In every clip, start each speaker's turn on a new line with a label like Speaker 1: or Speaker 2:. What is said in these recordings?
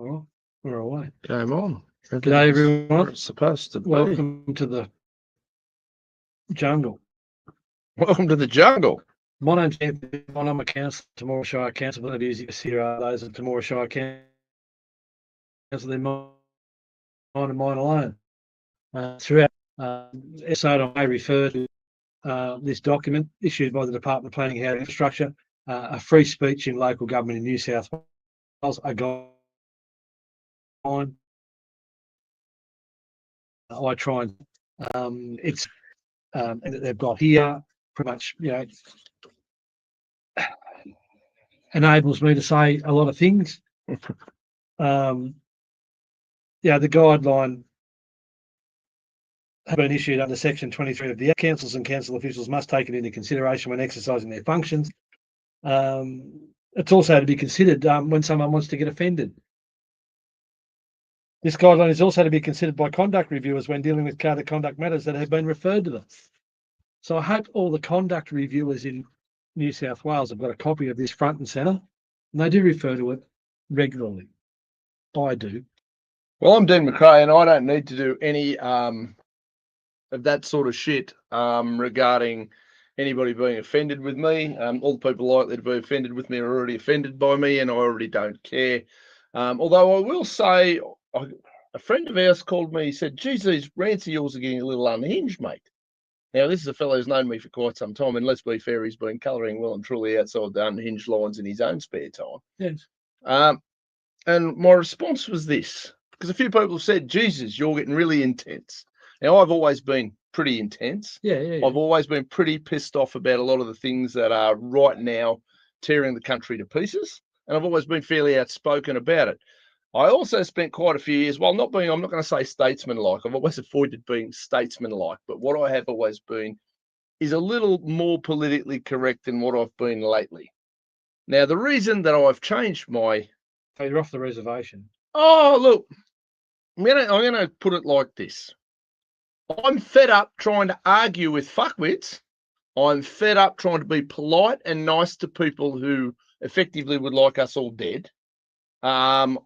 Speaker 1: Oh, we're away.
Speaker 2: Game on.
Speaker 1: G'day, everyone.
Speaker 2: It's supposed to be.
Speaker 1: Welcome to the jungle.
Speaker 2: Welcome to the jungle.
Speaker 1: My name's Anthony. I'm a councillor, Temora Shire Council. One of you here are those of Temora Shire Council. They're mine and mine alone. Throughout episode, I may refer to this document issued by the Department of Planning and Housing Infrastructure, a free speech in local government in New South Wales, a guideline. I try and it's and they've got here pretty much, enables me to say a lot of things. The guideline has been issued under Section 23 of the Act. Councils and council officials must take it into consideration when exercising their functions. It's also to be considered when someone wants to get offended. This guideline is also to be considered by conduct reviewers when dealing with code of conduct matters that have been referred to them. So I hope all the conduct reviewers in New South Wales have got a copy of this front and centre, and they do refer to it regularly. I do.
Speaker 2: Well, I'm Dean McRae, and I don't need to do any of that sort of shit regarding anybody being offended with me. All the people likely to be offended with me are already offended by me, and I already don't care. Although I will say, a friend of ours called me, he said, geez, these rants of yours are getting a little unhinged, mate. Now, this is a fellow who's known me for quite some time, and let's be fair, he's been colouring well and truly outside the unhinged lines in his own spare time.
Speaker 1: Yes.
Speaker 2: And my response was this, because a few people have said, Jesus, you're getting really intense. Now, I've always been pretty intense.
Speaker 1: Yeah.
Speaker 2: I've always been pretty pissed off about a lot of the things that are right now tearing the country to pieces, and I've always been fairly outspoken about it. I also spent quite a few years, I'm not going to say statesman-like. I've always avoided being statesman-like, but what I have always been is a little more politically correct than what I've been lately. Now, the reason that I've changed my...
Speaker 1: So you're off the reservation.
Speaker 2: Oh, look, I'm gonna put it like this. I'm fed up trying to argue with fuckwits. I'm fed up trying to be polite and nice to people who effectively would like us all dead. I'm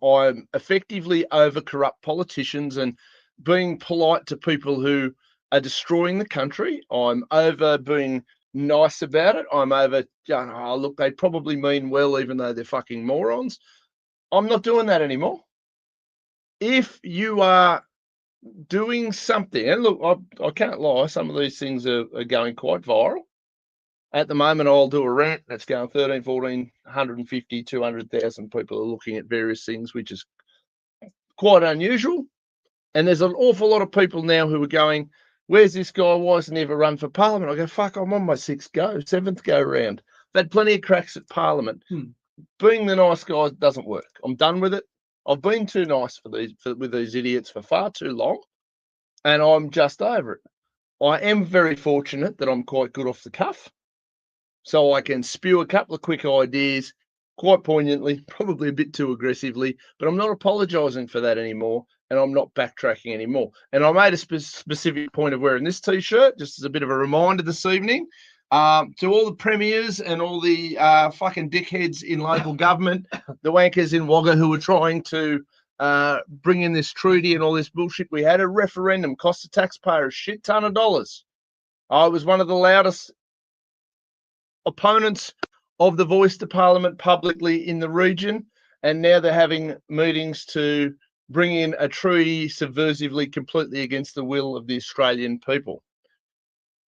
Speaker 2: effectively over corrupt politicians and being polite to people who are destroying the country. I'm over being nice about it. I'm over, look, they probably mean well, even though they're fucking morons. I'm not doing that anymore. If you are doing something, and look, I can't lie, some of these things are going quite viral. At the moment, I'll do a rant that's going 13, 14, 150, 200,000 people are looking at various things, which is quite unusual. And there's an awful lot of people now who are going, where's this guy? Why hasn't he ever run for Parliament? I go, fuck, I'm on my seventh go round. I've had plenty of cracks at Parliament. Being the nice guy doesn't work. I'm done with it. I've been too nice with these idiots for far too long, and I'm just over it. I am very fortunate that I'm quite good off the cuff. So I can spew a couple of quick ideas quite poignantly, probably a bit too aggressively, but I'm not apologising for that anymore, and I'm not backtracking anymore. And I made a specific point of wearing this T-shirt, just as a bit of a reminder this evening, to all the premiers and all the fucking dickheads in local government, the wankers in Wagga who were trying to bring in this treaty and all this bullshit. We had a referendum, cost the taxpayer a shit ton of dollars. I was one of the loudest opponents of the voice to Parliament publicly in the region, and now they're having meetings to bring in a treaty subversively, completely against the will of the Australian people.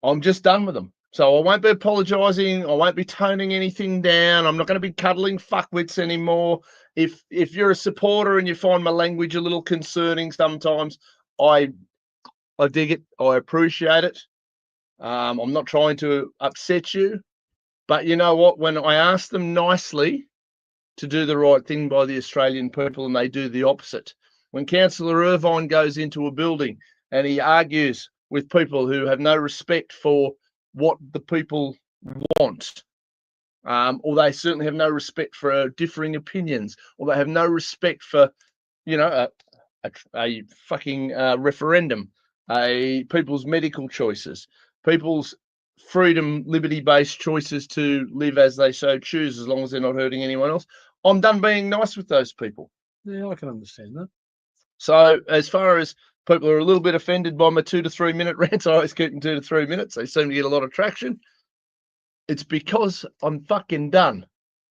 Speaker 2: I'm just done with them. So I won't be apologising. I won't be toning anything down. I'm not going to be cuddling fuckwits anymore. If you're a supporter and you find my language a little concerning sometimes, I dig it. I appreciate it. I'm not trying to upset you. But you know what? When I ask them nicely to do the right thing by the Australian people, and they do the opposite. When Councillor Irvine goes into a building and he argues with people who have no respect for what the people want, or they certainly have no respect for differing opinions, or they have no respect for, a fucking referendum, people's medical choices, people's freedom, liberty-based choices to live as they so choose, as long as they're not hurting anyone else. I'm done being nice with those people.
Speaker 1: Yeah, I can understand that.
Speaker 2: So as far as people are a little bit offended by my 2 to 3 minute rants, I always keep them 2 to 3 minutes. They seem to get a lot of traction. It's because I'm fucking done.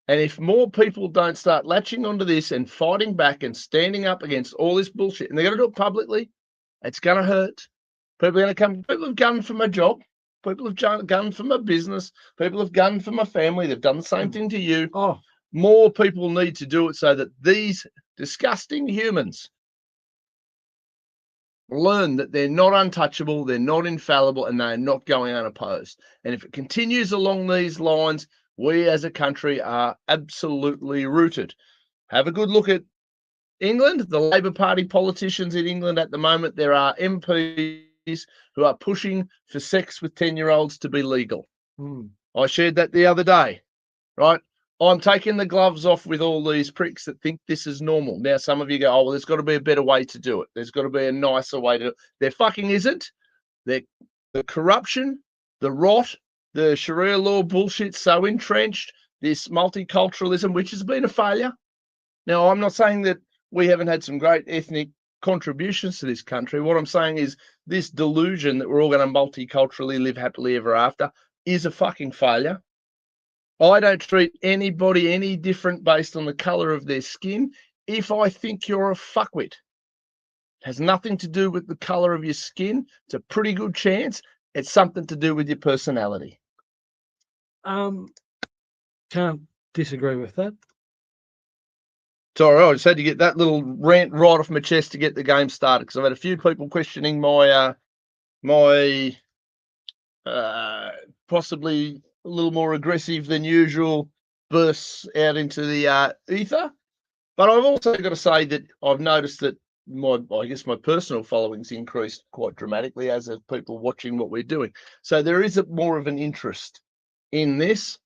Speaker 2: And if more people don't start latching onto this and fighting back and standing up against all this bullshit, and they're going to do it publicly, it's going to hurt. People are going to come. People have gunned for my job. People have gunned for my business. People have gunned for my family. They've done the same thing to you.
Speaker 1: Oh,
Speaker 2: More people need to do it so that these disgusting humans learn that they're not untouchable, they're not infallible, and they're not going unopposed. And if it continues along these lines, we as a country are absolutely rooted. Have a good look at England, the Labour Party politicians in England at the moment. There are MPs who are pushing for sex with 10-year-olds to be legal. I shared that the other day, right? I'm taking the gloves off with all these pricks that think this is normal. Now, some of you go, oh, well, there's got to be a better way to do it. There's got to be a nicer way to do it. There fucking isn't. The corruption, the rot, the Sharia law bullshit so entrenched, this multiculturalism, which has been a failure. Now, I'm not saying that we haven't had some great ethnic contributions to this country. What I'm saying is this delusion that we're all going to multiculturally live happily ever after is a fucking failure. I don't treat anybody any different based on the color of their skin. If I think you're a fuckwit, it has nothing to do with the color of your skin. It's a pretty good chance it's something to do with your personality.
Speaker 1: Can't disagree with that.
Speaker 2: Sorry, I just had to get that little rant right off my chest to get the game started because I've had a few people questioning my possibly a little more aggressive than usual bursts out into the ether. But I've also got to say that I've noticed that my personal following's increased quite dramatically as of people watching what we're doing. So there is more of an interest in this.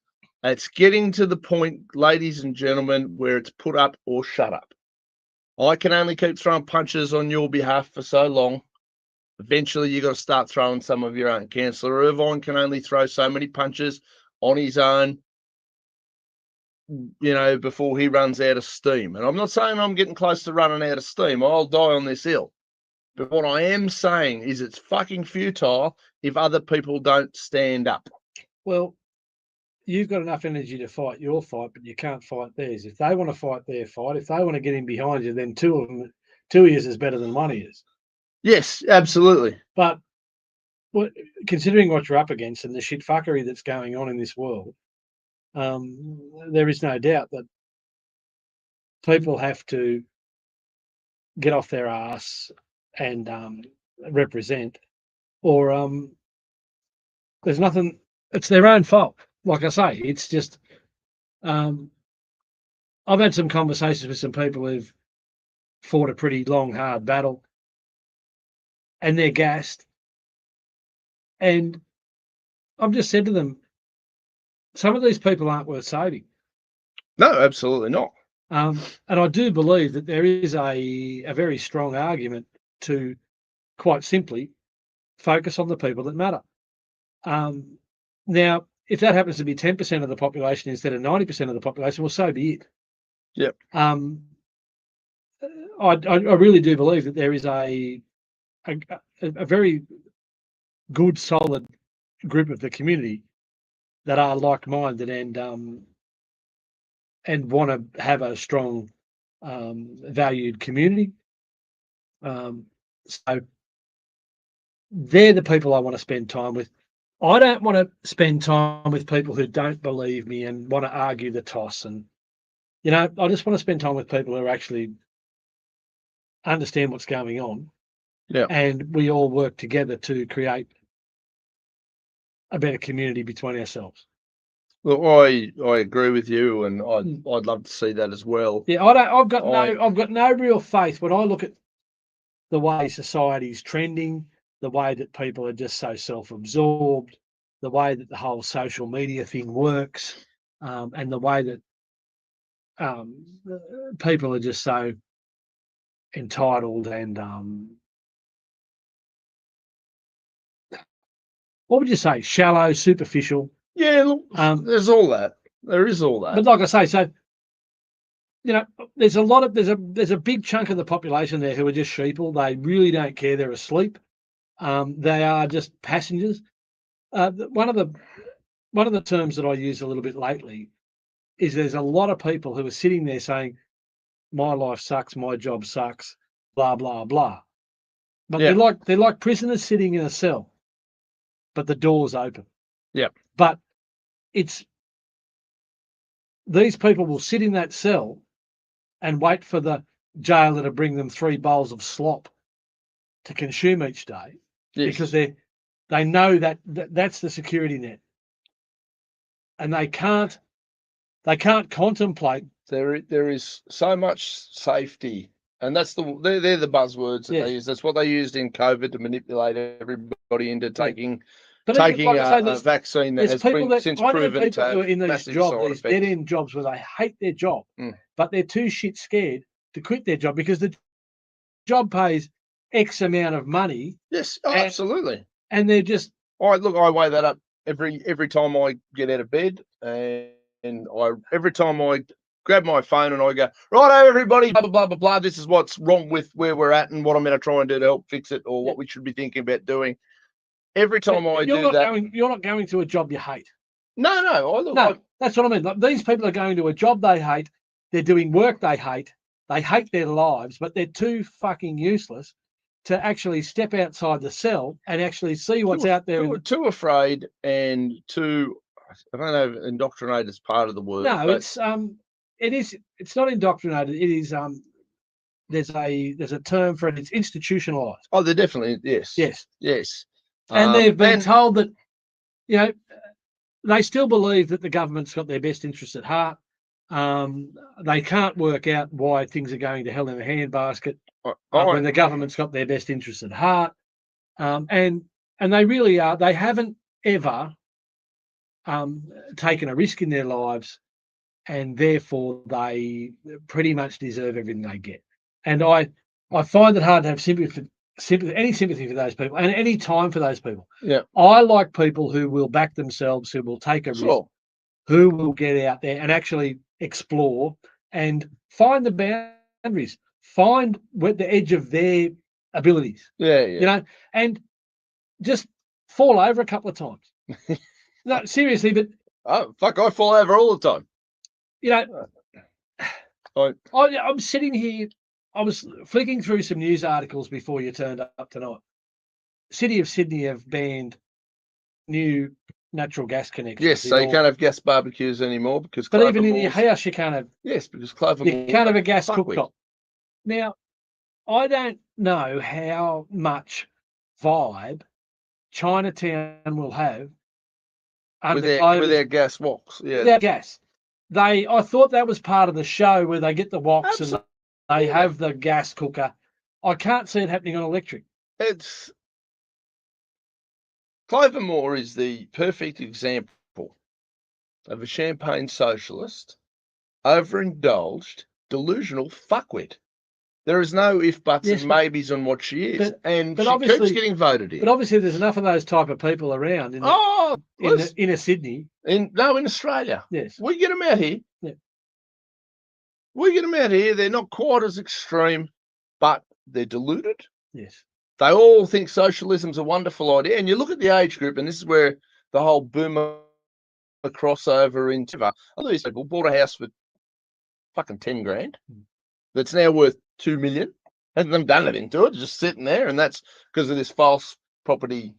Speaker 2: It's getting to the point, ladies and gentlemen, where it's put up or shut up. I can only keep throwing punches on your behalf for so long. Eventually, you got to start throwing some of your own. Councillor Irvine can only throw so many punches on his own, before he runs out of steam. And I'm not saying I'm getting close to running out of steam. I'll die on this hill. But what I am saying is it's fucking futile if other people don't stand up.
Speaker 1: Well, you've got enough energy to fight your fight, but you can't fight theirs. If they want to fight their fight, if they want to get in behind you, then two years is better than 1 year.
Speaker 2: Yes, absolutely.
Speaker 1: But considering what you're up against and the shit fuckery that's going on in this world, there is no doubt that people have to get off their ass and represent, or there's nothing. It's their own fault. Like I say, it's just. I've had some conversations with some people who've fought a pretty long, hard battle, and they're gassed. And I've just said to them, some of these people aren't worth saving.
Speaker 2: No, absolutely not.
Speaker 1: And I do believe that there is a very strong argument to, quite simply, focus on the people that matter. Now, if that happens to be 10% of the population instead of 90% of the population, well, so be it.
Speaker 2: Yep.
Speaker 1: I really do believe that there is a very good, solid group of the community that are like-minded and want to have a strong, valued community. So they're the people I want to spend time with. I don't want to spend time with people who don't believe me and want to argue the toss. And, I just want to spend time with people who actually understand what's going on.
Speaker 2: Yeah.
Speaker 1: And we all work together to create a better community between ourselves.
Speaker 2: Well, I agree with you, and I'd love to see that as well.
Speaker 1: Yeah, I've got no real faith when I look at the way society's trending, the way that people are just so self-absorbed, the way that the whole social media thing works, and the way that people are just so entitled and what would you say? Shallow, superficial.
Speaker 2: Yeah, look, there's all that. There is all that.
Speaker 1: But like I say, so you know, there's a big chunk of the population there who are just sheeple. They really don't care. They're asleep. They are just passengers. One of the terms that I use a little bit lately is there's a lot of people who are sitting there saying, "My life sucks. My job sucks." Blah blah blah. But
Speaker 2: Yeah.
Speaker 1: they're like prisoners sitting in a cell, but the door's open.
Speaker 2: Yeah.
Speaker 1: But it's these people will sit in that cell and wait for the jailer to bring them 3 bowls of slop to consume each day because
Speaker 2: Yes.
Speaker 1: they know that's the security net, and they can't contemplate.
Speaker 2: There is so much safety, and they're the buzzwords that
Speaker 1: Yes.
Speaker 2: they use. That's what they used in COVID to manipulate everybody into taking
Speaker 1: But even, like I say,
Speaker 2: a vaccine that
Speaker 1: there's
Speaker 2: has
Speaker 1: people
Speaker 2: been
Speaker 1: that
Speaker 2: since
Speaker 1: I know
Speaker 2: proven to
Speaker 1: people who are
Speaker 2: have
Speaker 1: in these
Speaker 2: massive
Speaker 1: jobs,
Speaker 2: side
Speaker 1: these
Speaker 2: effects.
Speaker 1: dead end jobs where they hate their job,
Speaker 2: Mm.
Speaker 1: but they're too shit scared to quit their job because the job pays X amount of money.
Speaker 2: Yes,
Speaker 1: and,
Speaker 2: absolutely.
Speaker 1: And they're just
Speaker 2: I weigh that up every time I get out of bed, and every time I grab my phone and I go, right, everybody, blah blah blah blah blah. This is what's wrong with where we're at and what I'm going to try and do to help fix it, or what we should be thinking about doing. Every time I do that,
Speaker 1: you're not going to a job you hate.
Speaker 2: No.
Speaker 1: That's what I mean. Like, these people are going to a job they hate. They're doing work they hate. They hate their lives, but they're too fucking useless to actually step outside the cell and actually see what's out there.
Speaker 2: Too afraid and too, I don't know, indoctrinated is part of the word.
Speaker 1: No, it's it's not indoctrinated. It is there's a term for it. It's institutionalized.
Speaker 2: Oh, they're definitely yes.
Speaker 1: And they've been told that, you know, they still believe that the government's got their best interests at heart. They can't work out why things are going to hell in a handbasket when the government's got their best interests at heart. And they really are. They haven't ever taken a risk in their lives, and therefore they pretty much deserve everything they get. And I find it hard to have any sympathy for those people and any time for those people.
Speaker 2: Yeah.
Speaker 1: I like people who will back themselves, who will take a risk, who will get out there and actually explore and find the boundaries, find the edge of their abilities.
Speaker 2: Yeah.
Speaker 1: You know, and just fall over a couple of times. No, seriously, but
Speaker 2: I fall over all the time.
Speaker 1: You know, I'm sitting here. I was flicking through some news articles before you turned up tonight. City of Sydney have banned new natural gas connections.
Speaker 2: Yes, so you can't have gas barbecues anymore because.
Speaker 1: But even in your house, you can't have.
Speaker 2: Yes, because Clover.
Speaker 1: You can't have a gas cooktop. Now, I don't know how much vibe Chinatown will have
Speaker 2: with their gas woks. Yeah,
Speaker 1: their gas. I thought that was part of the show where they get the woks and they have the gas cooker. I can't see it happening on electric.
Speaker 2: Clovermore is the perfect example of a champagne socialist, overindulged, delusional fuckwit. There is no if, buts, and maybes on what she is, and she keeps getting voted in.
Speaker 1: But obviously, there's enough of those type of people around in inner Sydney.
Speaker 2: In Australia.
Speaker 1: Yes,
Speaker 2: we get them out here.
Speaker 1: Yeah,
Speaker 2: we get them out here. They're not quite as extreme, but they're deluded.
Speaker 1: Yes,
Speaker 2: they all think socialism's a wonderful idea. And you look at the age group, and this is where the whole boomer crossover into. All these people bought a house for fucking 10 grand. That's now worth 2 million. Hasn't done anything to it, just sitting there, and that's because of this false property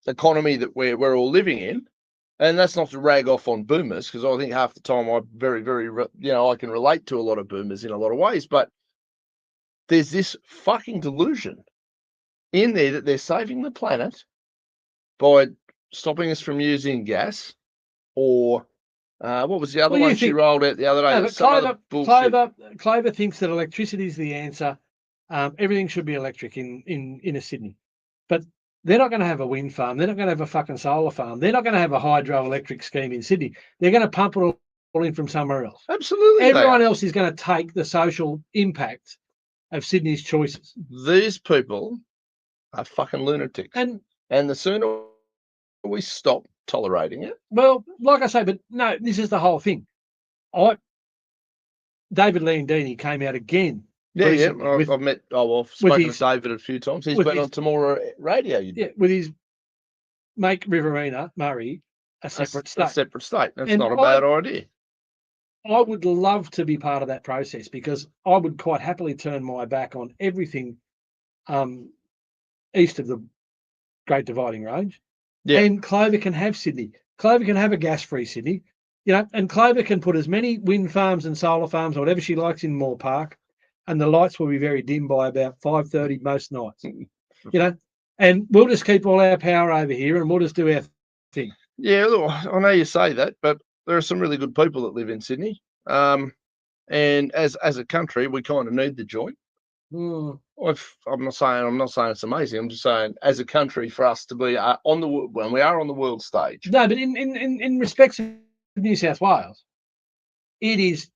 Speaker 2: economy that we're all living in. And that's not to rag off on boomers, because I think half the time I I can relate to a lot of boomers in a lot of ways, but there's this fucking delusion in there that they're saving the planet by stopping us from using gas, or what was the other one she rolled out the other day?
Speaker 1: Clover thinks that electricity is the answer. Everything should be electric in inner Sydney, but they're not going to have a wind farm. They're not going to have a fucking solar farm. They're not going to have a hydroelectric scheme in Sydney. They're going to pump it all in from somewhere else.
Speaker 2: Absolutely.
Speaker 1: Everyone else is going to take the social impact of Sydney's choices.
Speaker 2: These people are fucking lunatics. And the sooner we stop tolerating it.
Speaker 1: Well, like I say, but no, this is the whole thing. David Landini came out again.
Speaker 2: Yeah,
Speaker 1: recently
Speaker 2: yeah.
Speaker 1: with-
Speaker 2: I've spoken
Speaker 1: his-
Speaker 2: to David a few times. He's
Speaker 1: with
Speaker 2: been
Speaker 1: his-
Speaker 2: on Tomorrow Radio.
Speaker 1: Yeah, with his make Riverina, Murray, a separate state.
Speaker 2: A separate state. That's
Speaker 1: And
Speaker 2: not a bad idea.
Speaker 1: I would love to be part of that process because I would quite happily turn my back on everything east of the Great Dividing Range.
Speaker 2: Yeah.
Speaker 1: And Clover can have Sydney. Clover can have a gas-free Sydney. You know, and Clover can put as many wind farms and solar farms or whatever she likes in Moore Park, and the lights will be very dim by about 5:30 most nights. You know, and we'll just keep all our power over here, and we'll just do our thing.
Speaker 2: Yeah, look, I know you say that, but there are some really good people that live in Sydney. And as a country, we kind of need the joint. I'm not saying it's amazing. I'm just saying, as a country, for us to be when we are on the world stage.
Speaker 1: No, but in respect to New South Wales, it is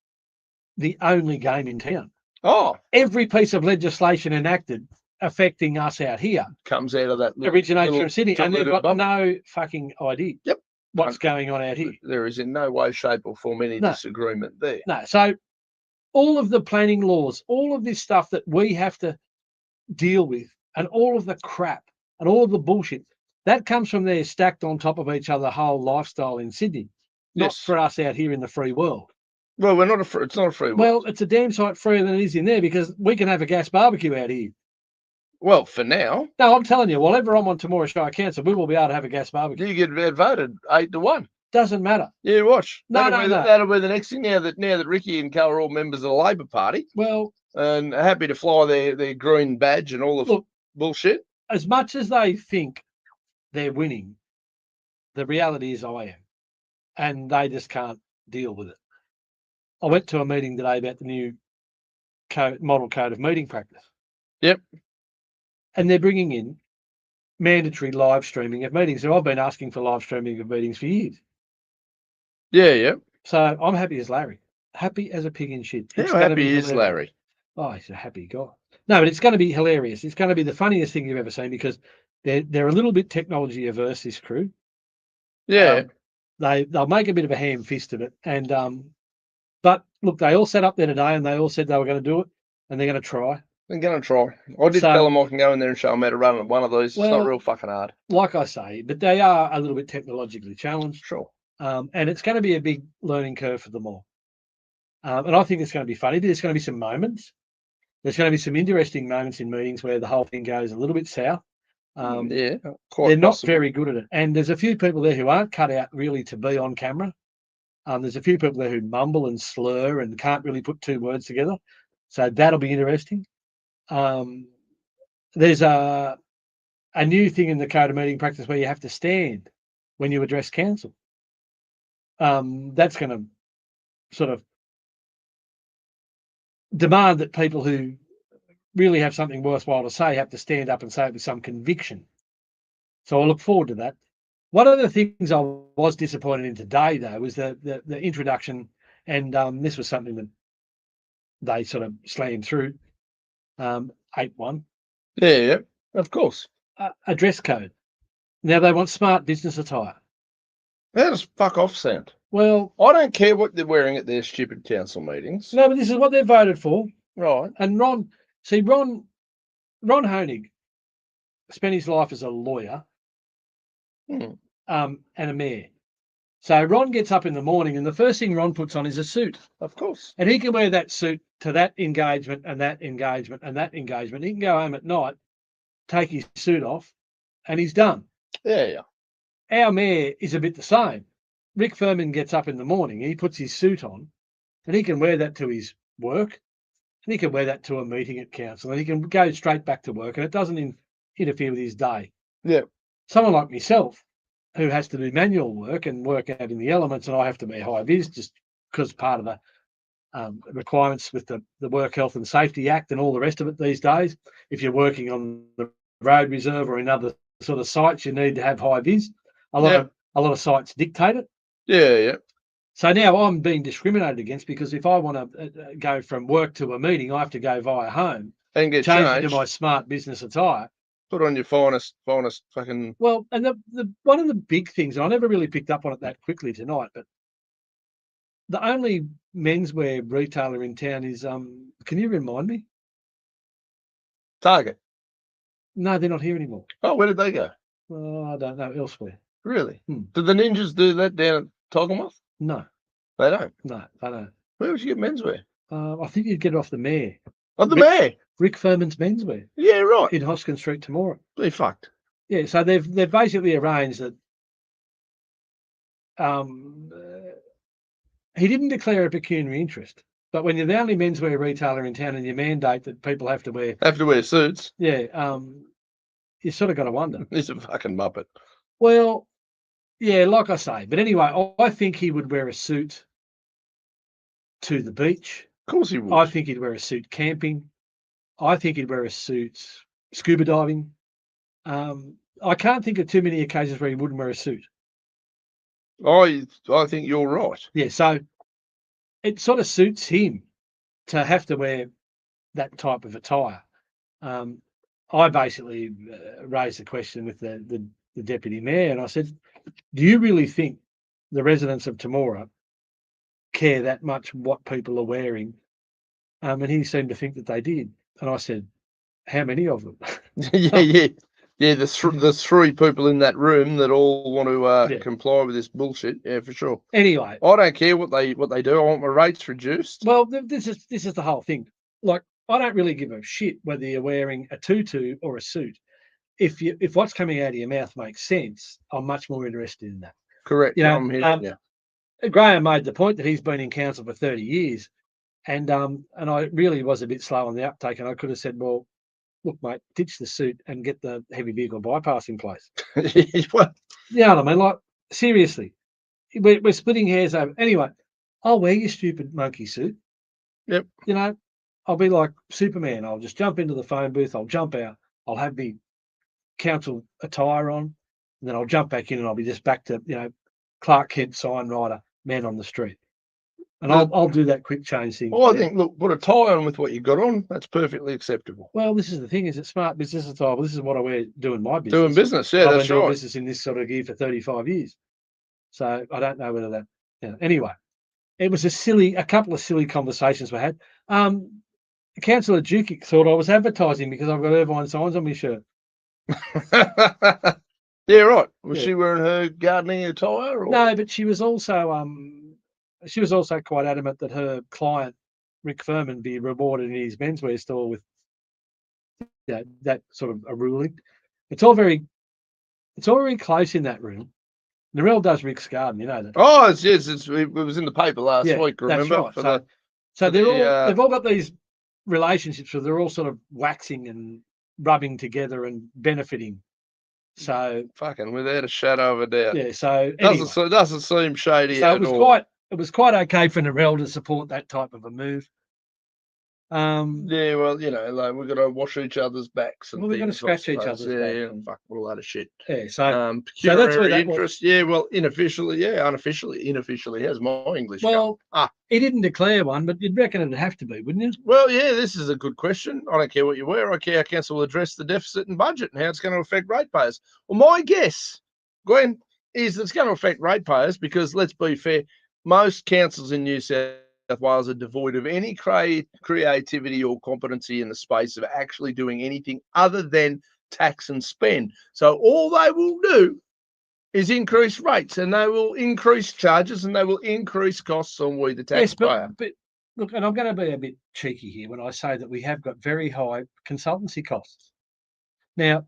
Speaker 1: the only game in town.
Speaker 2: Oh,
Speaker 1: every piece of legislation enacted affecting us out here
Speaker 2: comes out of that
Speaker 1: originates from Sydney, and they've got
Speaker 2: bubble.
Speaker 1: no fucking idea.
Speaker 2: Yep.
Speaker 1: What's going on out here?
Speaker 2: There is in no way, shape, or form any disagreement there.
Speaker 1: No. So all of the planning laws, all of this stuff that we have to deal with, and all of the crap and all of the bullshit that comes from there stacked on top of each other, the whole lifestyle in Sydney, not for us out here in the free world.
Speaker 2: Well, it's not a free world.
Speaker 1: Well, it's a damn sight freer than it is in there because we can have a gas barbecue out here.
Speaker 2: Well, for now.
Speaker 1: No, I'm telling you, whatever I'm on Temora Shire Council, we will be able to have a gas barbecue.
Speaker 2: You get voted 8-1.
Speaker 1: Doesn't matter.
Speaker 2: Yeah, watch.
Speaker 1: No.
Speaker 2: That'll be the next thing now that Ricky and Cal are all members of the Labor Party.
Speaker 1: Well,
Speaker 2: and happy to fly their green badge and all the bullshit.
Speaker 1: As much as they think they're winning, the reality is I am. And they just can't deal with it. I went to a meeting today about the new model code of meeting practice.
Speaker 2: Yep.
Speaker 1: And they're bringing in mandatory live streaming of meetings. So I've been asking for live streaming of meetings for years.
Speaker 2: Yeah.
Speaker 1: So I'm happy as Larry. Happy as a pig in shit.
Speaker 2: How happy is Larry?
Speaker 1: Oh, he's a happy guy. No, but it's going to be hilarious. It's going to be the funniest thing you've ever seen because they're a little bit technology averse, this crew.
Speaker 2: Yeah.
Speaker 1: They'll make a bit of a ham fist of it. And but look, they all sat up there today and they all said they were going to do it and they're going to try.
Speaker 2: They're going to try. I did tell them I can go in there and show them how to run one of those. It's not real fucking hard.
Speaker 1: Like I say, but they are a little bit technologically challenged.
Speaker 2: Sure.
Speaker 1: And it's going to be a big learning curve for them all. And I think it's going to be funny. There's going to be some moments. There's going to be some interesting moments in meetings where the whole thing goes a little bit south.
Speaker 2: They're
Speaker 1: not very good at it. And there's a few people there who aren't cut out really to be on camera. There's a few people there who mumble and slur and can't really put two words together. So that'll be interesting. There's a new thing in the code of meeting practice where you have to stand when you address council. That's going to sort of demand that people who really have something worthwhile to say have to stand up and say it with some conviction. So I look forward to that. One of the things I was disappointed in today, though, was the introduction, and this was something that they sort of slammed through, 8.1.
Speaker 2: Yeah, of course.
Speaker 1: A dress code. Now they want smart business attire.
Speaker 2: How does fuck off sound?
Speaker 1: Well,
Speaker 2: I don't care what they're wearing at their stupid council meetings.
Speaker 1: No, but this is what they voted for.
Speaker 2: Right.
Speaker 1: And Ron Honig spent his life as a lawyer and a mayor. So Ron gets up in the morning and the first thing Ron puts on is a suit.
Speaker 2: Of course.
Speaker 1: And he can wear that suit to that engagement and that engagement and that engagement. He can go home at night, take his suit off, and he's done.
Speaker 2: Yeah.
Speaker 1: Our mayor is a bit the same. Rick Furman gets up in the morning, he puts his suit on, and he can wear that to his work, and he can wear that to a meeting at council, and he can go straight back to work, and it doesn't interfere with his day.
Speaker 2: Yeah.
Speaker 1: Someone like myself, who has to do manual work and work out in the elements, and I have to be high vis just because part of the requirements with the Work Health and Safety Act and all the rest of it these days. If you're working on the road reserve or in other sort of sites, you need to have high vis. A lot of sites dictate it.
Speaker 2: Yeah.
Speaker 1: So now I'm being discriminated against because if I want to go from work to a meeting, I have to go via home
Speaker 2: and get
Speaker 1: change
Speaker 2: changed.
Speaker 1: Into my smart business attire.
Speaker 2: Put on your finest fucking.
Speaker 1: Well, and the one of the big things, and I never really picked up on it that quickly tonight, but the only menswear retailer in town is can you remind me?
Speaker 2: Target.
Speaker 1: No, they're not here anymore.
Speaker 2: Oh, where did they go?
Speaker 1: I don't know, elsewhere.
Speaker 2: Really?
Speaker 1: Hmm.
Speaker 2: Did the ninjas do that down at Togglemouth?
Speaker 1: No,
Speaker 2: They don't.
Speaker 1: no, they don't.
Speaker 2: Where would you get menswear?
Speaker 1: I think you'd get it off the mayor.
Speaker 2: Oh, the mayor.
Speaker 1: Rick Furman's Menswear
Speaker 2: Yeah, right.
Speaker 1: in Hoskin Street tomorrow.
Speaker 2: They fucked.
Speaker 1: Yeah, so they've basically arranged that he didn't declare a pecuniary interest, but when you're the only menswear retailer in town and you mandate that people have to wear
Speaker 2: suits.
Speaker 1: Yeah, you sort of got to wonder.
Speaker 2: He's a fucking muppet.
Speaker 1: Well, yeah, like I say, but anyway, I think he would wear a suit to the beach.
Speaker 2: Of course he would.
Speaker 1: I think he'd wear a suit camping. I think he'd wear a suit scuba diving. I can't think of too many occasions where he wouldn't wear a suit.
Speaker 2: I think you're right.
Speaker 1: Yeah, so it sort of suits him to have to wear that type of attire. I basically raised the question with the deputy mayor, and I said, "Do you really think the residents of Temora care that much what people are wearing?" And he seemed to think that they did. And I said, "How many of them?"
Speaker 2: Yeah. The three people in that room that all want to comply with this bullshit. Yeah, for sure.
Speaker 1: Anyway,
Speaker 2: I don't care what they do. I want my rates reduced.
Speaker 1: Well, this is the whole thing. Like, I don't really give a shit whether you're wearing a tutu or a suit. If what's coming out of your mouth makes sense, I'm much more interested in that.
Speaker 2: Correct.
Speaker 1: You know, Graham made the point that he's been in council for 30 years, and I really was a bit slow on the uptake, and I could have said, well, look, mate, ditch the suit and get the heavy vehicle bypass in place.
Speaker 2: Well,
Speaker 1: you know what I mean? Like, seriously, we're splitting hairs over. Anyway, I'll wear your stupid monkey suit.
Speaker 2: Yep.
Speaker 1: You know, I'll be like Superman. I'll just jump into the phone booth. I'll jump out. I'll have the council attire on, and then I'll jump back in, and I'll be just back to Clark Kent, sign writer, man on the street. And I'll do that quick change thing.
Speaker 2: Well, I think, look, put a tie on with what you got on. That's perfectly acceptable.
Speaker 1: Well, this is the thing: is it smart business attire? Well, this is what I wear doing my business.
Speaker 2: Doing business, yeah,
Speaker 1: I've
Speaker 2: that's
Speaker 1: been doing
Speaker 2: right.
Speaker 1: business in this sort of gear for 35 years, so I don't know whether that. Anyway, it was a couple of silly conversations we had. Councillor Dukic thought I was advertising because I've got Irvine signs on my shirt.
Speaker 2: Yeah, right. Was she wearing her gardening attire? Or?
Speaker 1: No, but she was also quite adamant that her client Rick Furman be rewarded in his menswear store with that sort of a ruling. It's all very close in that room. Narelle does Rick's garden, you know that.
Speaker 2: Oh, it was in the paper last week. Remember?
Speaker 1: That's right. So they've all got these relationships where they're all sort of waxing and rubbing together and benefiting. So
Speaker 2: fucking without a shadow of a doubt.
Speaker 1: Yeah. So
Speaker 2: doesn't seem shady.
Speaker 1: So it was quite okay for Narelle to support that type of a move.
Speaker 2: Yeah, well, like we've got to wash each other's backs and
Speaker 1: we're going to scratch each other's backs.
Speaker 2: Yeah, fuck all that of shit.
Speaker 1: Yeah, so
Speaker 2: that's where that interest. Was. Yeah, well, unofficially has my English.
Speaker 1: Well, he didn't declare one, but you'd reckon it'd have to be, wouldn't you?
Speaker 2: Well, yeah, this is a good question. I don't care what you wear. I care how council will address the deficit and budget and how it's going to affect ratepayers. Well, my guess, Gwen, is it's going to affect ratepayers because, let's be fair, most councils in New South Wales are devoid of any creativity or competency in the space of actually doing anything other than tax and spend. So all they will do is increase rates, and they will increase charges, and they will increase costs on we the taxpayer.
Speaker 1: Yes, but look, and I'm going to be a bit cheeky here when I say that we have got very high consultancy costs. Now,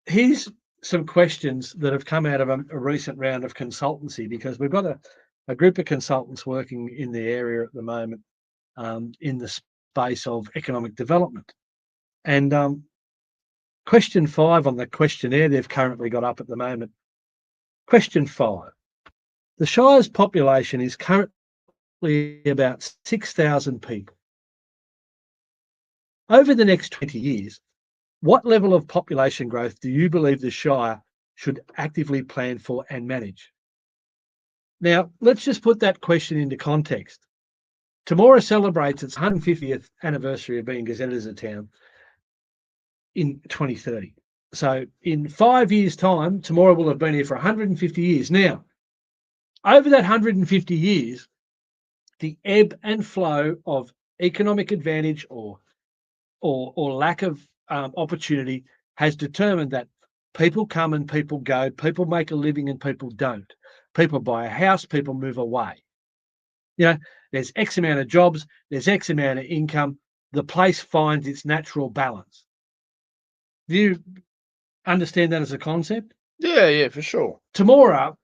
Speaker 1: here's some questions that have come out of a recent round of consultancy, because we've got a group of consultants working in the area at the moment in the space of economic development. And question 5 on the questionnaire they've currently got up at the moment. Question 5. The Shire's population is currently about 6,000 people. Over the next 20 years, what level of population growth do you believe the Shire should actively plan for and manage? Now, let's just put that question into context. Temora celebrates its 150th anniversary of being gazetted as a town in 2030. So in 5 years' time, Temora will have been here for 150 years. Now, over that 150 years, the ebb and flow of economic advantage or lack of opportunity has determined that people come and people go, people make a living and people don't. People buy a house, people move away. There's X amount of jobs, there's X amount of income. The place finds its natural balance. Do you understand that as a concept?
Speaker 2: Yeah, for sure.
Speaker 1: Temora,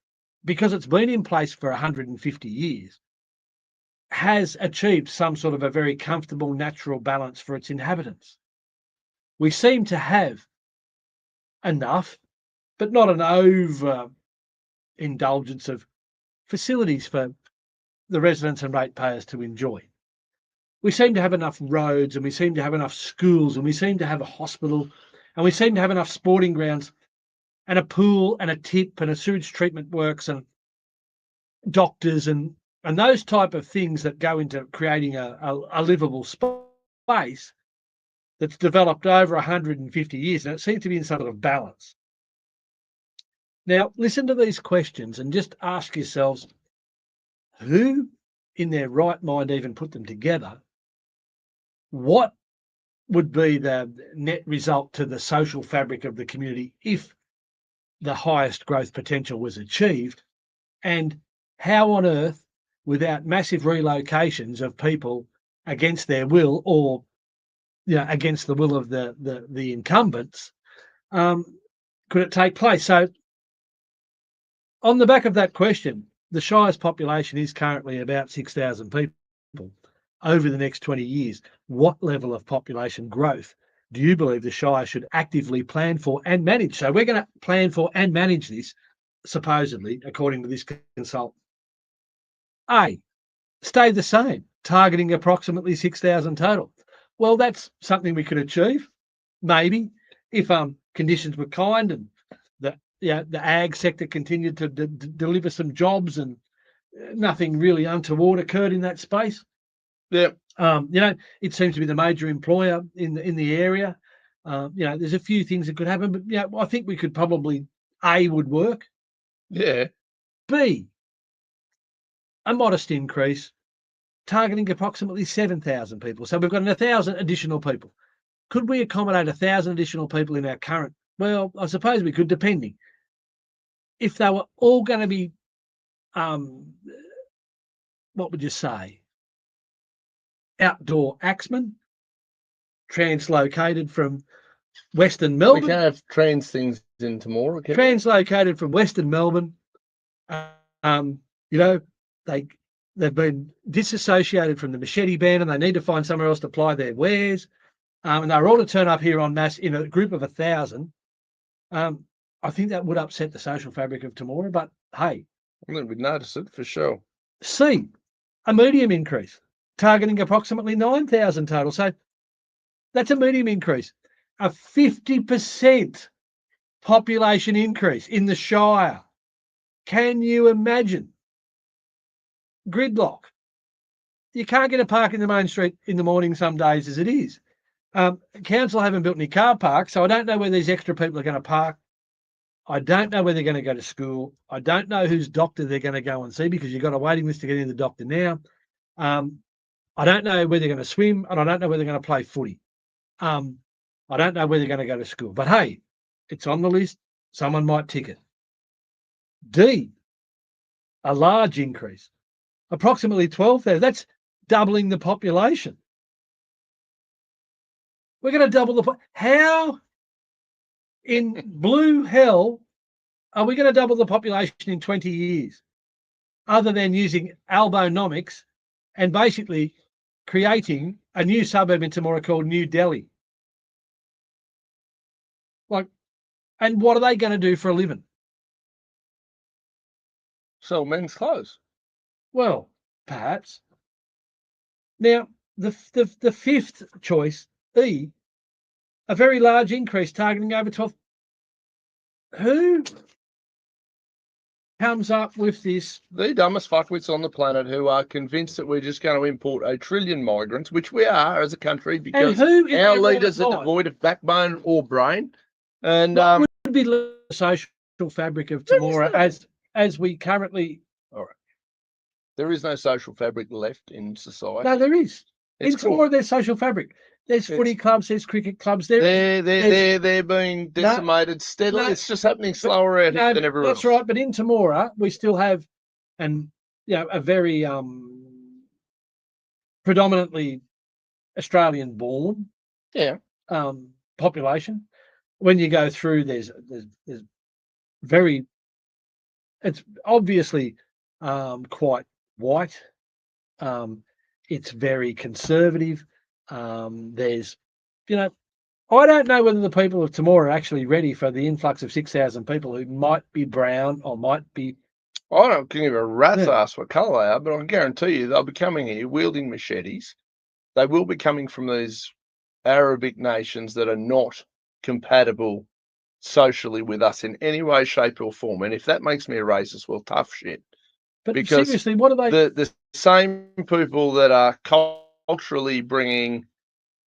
Speaker 1: because it's been in place for 150 years, has achieved some sort of a very comfortable natural balance for its inhabitants. We seem to have enough, but not an over indulgence of facilities for the residents and ratepayers to enjoy. We seem to have enough roads, and we seem to have enough schools, and we seem to have a hospital, and we seem to have enough sporting grounds and a pool and a tip and a sewage treatment works and doctors and those type of things that go into creating a livable space that's developed over 150 years, and it seems to be in some sort of balance. Now, listen to these questions and just ask yourselves, who in their right mind even put them together? What would be the net result to the social fabric of the community if the highest growth potential was achieved? And how on earth, without massive relocations of people against their will or against the will of the incumbents, could it take place? So on the back of that question, the Shire's population is currently about 6,000 people. Over the next 20 years, what level of population growth do you believe the Shire should actively plan for and manage? So we're going to plan for and manage this, supposedly, according to this consultant. A, stay the same, targeting approximately 6,000 total. Well, that's something we could achieve, maybe, if conditions were kind and the ag sector continued to deliver some jobs and nothing really untoward occurred in that space.
Speaker 2: Yeah.
Speaker 1: It seems to be the major employer in the area. There's a few things that could happen, but I think we could probably, A, would work.
Speaker 2: Yeah.
Speaker 1: B, a modest increase, targeting approximately 7,000 people. So we've got 1,000 additional people. Could we accommodate 1,000 additional people in our current? Well, I suppose we could, depending. If they were all going to be, what would you say? Outdoor axemen, translocated from Western Melbourne.
Speaker 2: We can have trans things in tomorrow.
Speaker 1: Translocated from Western Melbourne. They've been disassociated from the machete band and they need to find somewhere else to ply their wares. And they're all to turn up here en masse in a group of 1,000. I think that would upset the social fabric of Temora, but hey.
Speaker 2: I think we'd notice it for sure.
Speaker 1: C, a medium increase, targeting approximately 9,000 total. So that's a medium increase. A 50% population increase in the Shire. Can you imagine? Gridlock. You can't get a park in the main street in the morning some days as it is. Council haven't built any car parks, so I don't know where these extra people are going to park. I don't know where they're going to go to school. I don't know whose doctor they're going to go and see because you've got a waiting list to get in the doctor now. I don't know where they're going to swim, and I don't know where they're going to play footy. I don't know where they're going to go to school. But hey, it's on the list. Someone might tick it. D, a large increase, approximately 12,000. That's doubling the population. We're going to double the how in blue hell are we going to double the population in 20 years other than using albonomics and basically creating a new suburb in Temora called New Delhi? And what are they going to do for a living?
Speaker 2: Sell men's clothes.
Speaker 1: Well, perhaps. Now, the fifth choice, E, a very large increase targeting over 12. Who comes up with this?
Speaker 2: The dumbest fuckwits on the planet who are convinced that we're just going to import 1 trillion migrants, which we are as a country because our leaders are devoid of backbone or brain. And
Speaker 1: what would be the social fabric of Temora as we currently? All right.
Speaker 2: There is no social fabric left in society.
Speaker 1: No, there is.
Speaker 2: It's
Speaker 1: It's more of their social fabric. There's footy clubs, there's cricket clubs.
Speaker 2: They're being decimated steadily. It's just happening slower out here than everywhere else.
Speaker 1: That's right. But in Temora, we still have a very predominantly Australian-born population. When you go through, there's very, it's obviously quite white. It's very conservative. There's, I don't know whether the people of Timor are actually ready for the influx of 6,000 people who might be brown or might be.
Speaker 2: I don't give a rat's ass what colour they are, but I can guarantee you they'll be coming here wielding machetes. They will be coming from these Arabic nations that are not compatible socially with us in any way, shape, or form. And if that makes me a racist, well, tough shit.
Speaker 1: But
Speaker 2: because
Speaker 1: seriously, what are they?
Speaker 2: The same people that are culturally bringing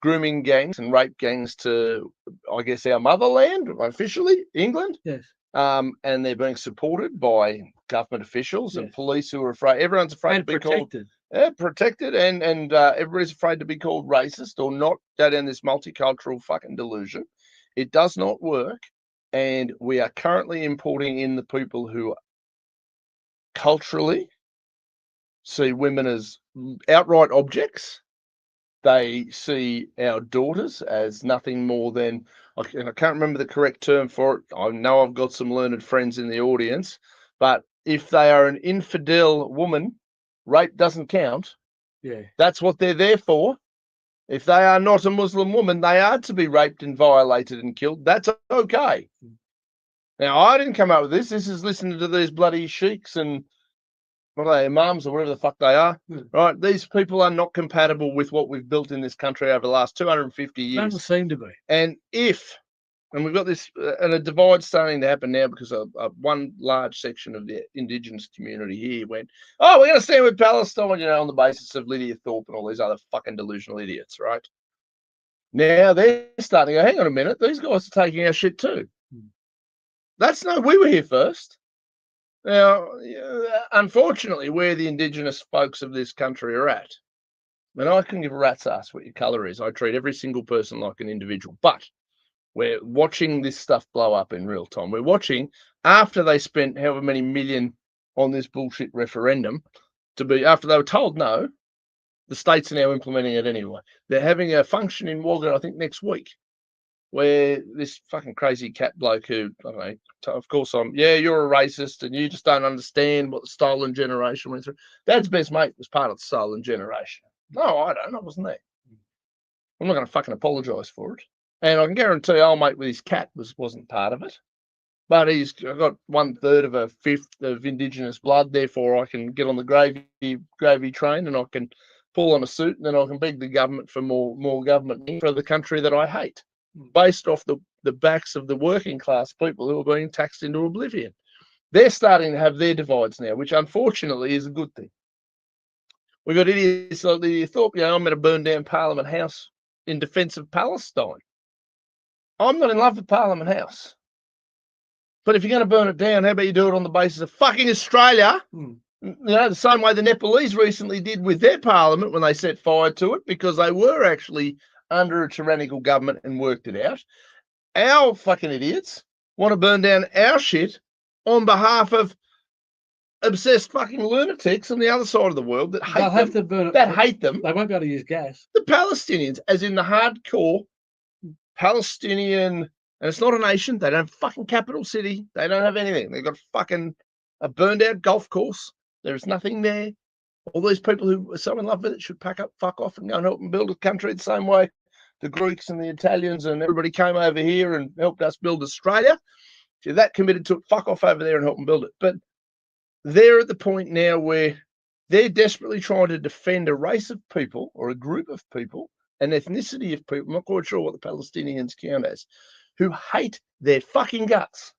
Speaker 2: grooming gangs and rape gangs to, I guess, our motherland, officially, England.
Speaker 1: Yes.
Speaker 2: And they're being supported by government officials and police who are afraid. Everyone's afraid to be
Speaker 1: protected.
Speaker 2: Protected, and everybody's afraid to be called racist or not go down this multicultural fucking delusion. It does not work, and we are currently importing in the people who culturally see women as outright objects. They see our daughters as nothing more than, and I can't remember the correct term for it. I know I've got some learned friends in the audience, but if they are an infidel woman, rape doesn't count.
Speaker 1: Yeah.
Speaker 2: That's what they're there for. If they are not a Muslim woman, they are to be raped and violated and killed. That's okay. Now, I didn't come up with this. This is listening to these bloody sheiks and what are they, imams or whatever the fuck they are, right? These people are not compatible with what we've built in this country over the last 250 years.
Speaker 1: Doesn't seem to be.
Speaker 2: And we've got this, and a divide starting to happen now because one large section of the Indigenous community here went, oh, we're going to stand with Palestine, on the basis of Lydia Thorpe and all these other fucking delusional idiots, right? Now they're starting to go, hang on a minute, these guys are taking our shit too. We were here first. Now, unfortunately, where the Indigenous folks of this country are at, and I couldn't give a rat's ass what your colour is. I treat every single person like an individual. But we're watching this stuff blow up in real time. We're watching, after they spent however many million on this bullshit referendum, after they were told no, the states are now implementing it anyway. They're having a function in Wagga, I think, next week, where this fucking crazy cat bloke who, I don't know, of course you're a racist and you just don't understand what the stolen generation went through. Dad's best mate was part of the stolen generation. No, I don't. I wasn't there. I'm not going to fucking apologise for it. And I can guarantee old mate with his cat wasn't part of it. But he's got 1/3 of a fifth of Indigenous blood, therefore I can get on the gravy train and I can pull on a suit and then I can beg the government for more government for the country that I hate, based off the backs of the working class people who are being taxed into oblivion. They're starting to have their divides now, which unfortunately is a good thing. We've got idiots like the thought, I'm going to burn down Parliament House in defence of Palestine. I'm not in love with Parliament House. But if you're going to burn it down, how about you do it on the basis of fucking Australia? The same way the Nepalese recently did with their parliament when they set fire to it because they were actually under a tyrannical government and worked it out. Our fucking idiots want to burn down our shit on behalf of obsessed fucking lunatics on the other side of the world that hate them.
Speaker 1: Have to burn it.
Speaker 2: Hate them.
Speaker 1: They won't be able to use gas.
Speaker 2: The Palestinians, as in the hardcore Palestinian, and it's not a nation. They don't have a fucking capital city. They don't have anything. They've got fucking a burned out golf course. There is nothing there. All these people who are so in love with it should pack up, fuck off, and go and help them build a country the same way the Greeks and the Italians and everybody came over here and helped us build Australia. If you're that committed to it, fuck off over there and help them build it. But they're at the point now where they're desperately trying to defend a race of people or a group of people, an ethnicity of people, I'm not quite sure what the Palestinians count as, who hate their fucking guts.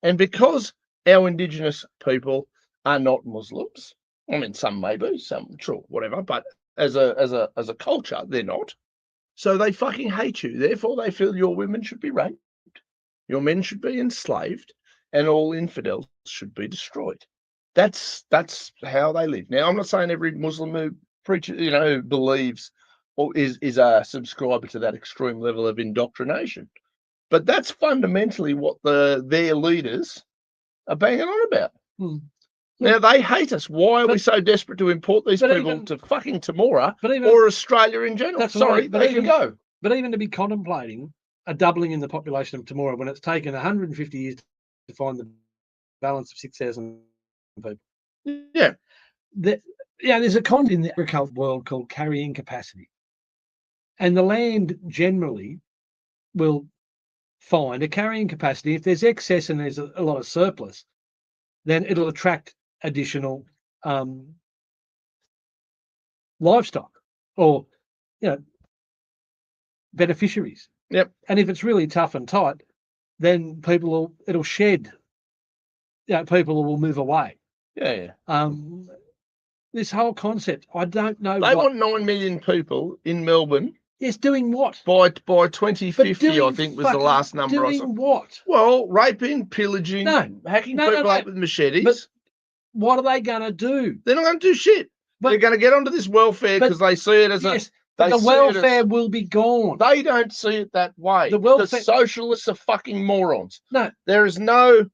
Speaker 2: And because our Indigenous people are not Muslims, I mean, some may be, some, sure, whatever, but as a culture, they're not. So they fucking hate you. Therefore, they feel your women should be raped, your men should be enslaved, and all infidels should be destroyed. That's how they live. Now, I'm not saying every Muslim who preaches, who believes or is a subscriber to that extreme level of indoctrination, but that's fundamentally what their leaders are banging on about. Now, they hate us. Why are we so desperate to import these people to fucking Timor or Australia in general? Sorry, they can go.
Speaker 1: But even to be contemplating a doubling in the population of Timor when it's taken 150 years to find the balance of 6,000 people.
Speaker 2: Yeah.
Speaker 1: There's a concept in the agricultural world called carrying capacity. And the land generally will find a carrying capacity. If there's excess and there's a lot of surplus, then it'll attract additional livestock or beneficiaries.
Speaker 2: Yep.
Speaker 1: And if it's really tough and tight, then it'll shed. People will move away.
Speaker 2: Yeah.
Speaker 1: This whole concept, I don't know.
Speaker 2: They want 9 million people in Melbourne.
Speaker 1: Yes, doing what?
Speaker 2: By 2050, I think was the last number I saw.
Speaker 1: Doing what?
Speaker 2: Well, raping, pillaging, hacking people up with machetes.
Speaker 1: But what are they going to do?
Speaker 2: They're not going to do shit. They're going to get onto this welfare because they see it as
Speaker 1: the welfare will be gone.
Speaker 2: They don't see it that way. The socialists are fucking morons.
Speaker 1: No.
Speaker 2: There is no...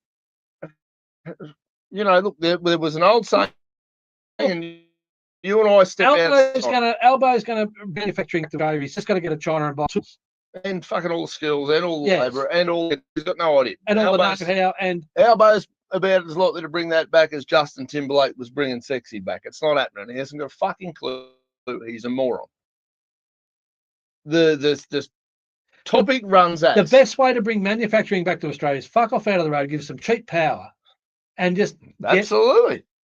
Speaker 2: look, there was an old saying, and you and I step out.
Speaker 1: Albo's going to manufacturing to go. He's just got to get a China and buy tools.
Speaker 2: And fucking all the skills and all the labour and all... He's got no idea.
Speaker 1: And all the know-how and...
Speaker 2: Albo's about as likely to bring that back as Justin Timberlake was bringing sexy back. It's not happening. He hasn't got a fucking clue. He's a moron. The topic runs as...
Speaker 1: The best way to bring manufacturing back to Australia is fuck off out of the road, give us some cheap power, and just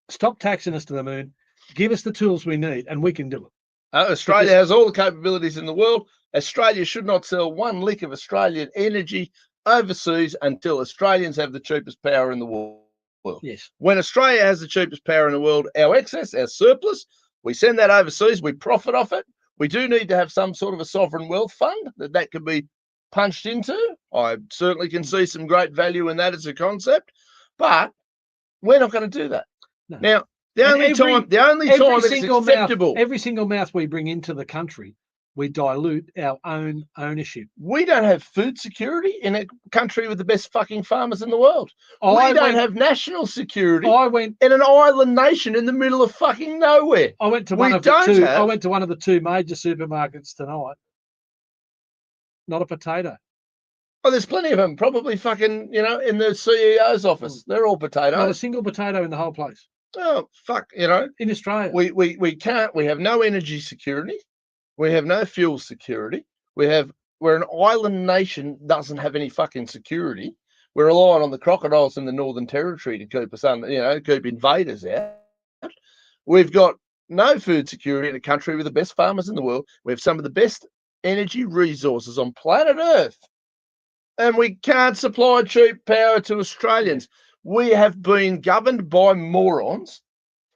Speaker 1: stop taxing us to the moon, give us the tools we need, and we can do it.
Speaker 2: Australia has all the capabilities in the world. Australia should not sell one lick of Australian energy overseas until Australians have the cheapest power in the world.
Speaker 1: Yes.
Speaker 2: When Australia has the cheapest power in the world, our excess, our surplus, we send that overseas, we profit off it. We do need to have some sort of a sovereign wealth fund that can be punched into. I certainly can see some great value in that as a concept, but we're not going to do that.
Speaker 1: No.
Speaker 2: Now, the only time that it's acceptable...
Speaker 1: Every single mouth we bring into the country, we dilute our own ownership.
Speaker 2: We don't have food security in a country with the best fucking farmers in the world. We don't have national security in an island nation in the middle of fucking nowhere.
Speaker 1: I went to one of the two major supermarkets tonight. Not a potato.
Speaker 2: Oh, there's plenty of them. Probably fucking, in the CEO's office. They're all potatoes.
Speaker 1: Not a single potato in the whole place.
Speaker 2: Oh, fuck,
Speaker 1: In Australia.
Speaker 2: We have no energy security. We have no fuel security. We're an island nation, doesn't have any fucking security. We're relying on the crocodiles in the Northern Territory to keep us keep invaders out. We've got no food security in a country with the best farmers in the world. We have some of the best energy resources on planet Earth. And we can't supply cheap power to Australians. We have been governed by morons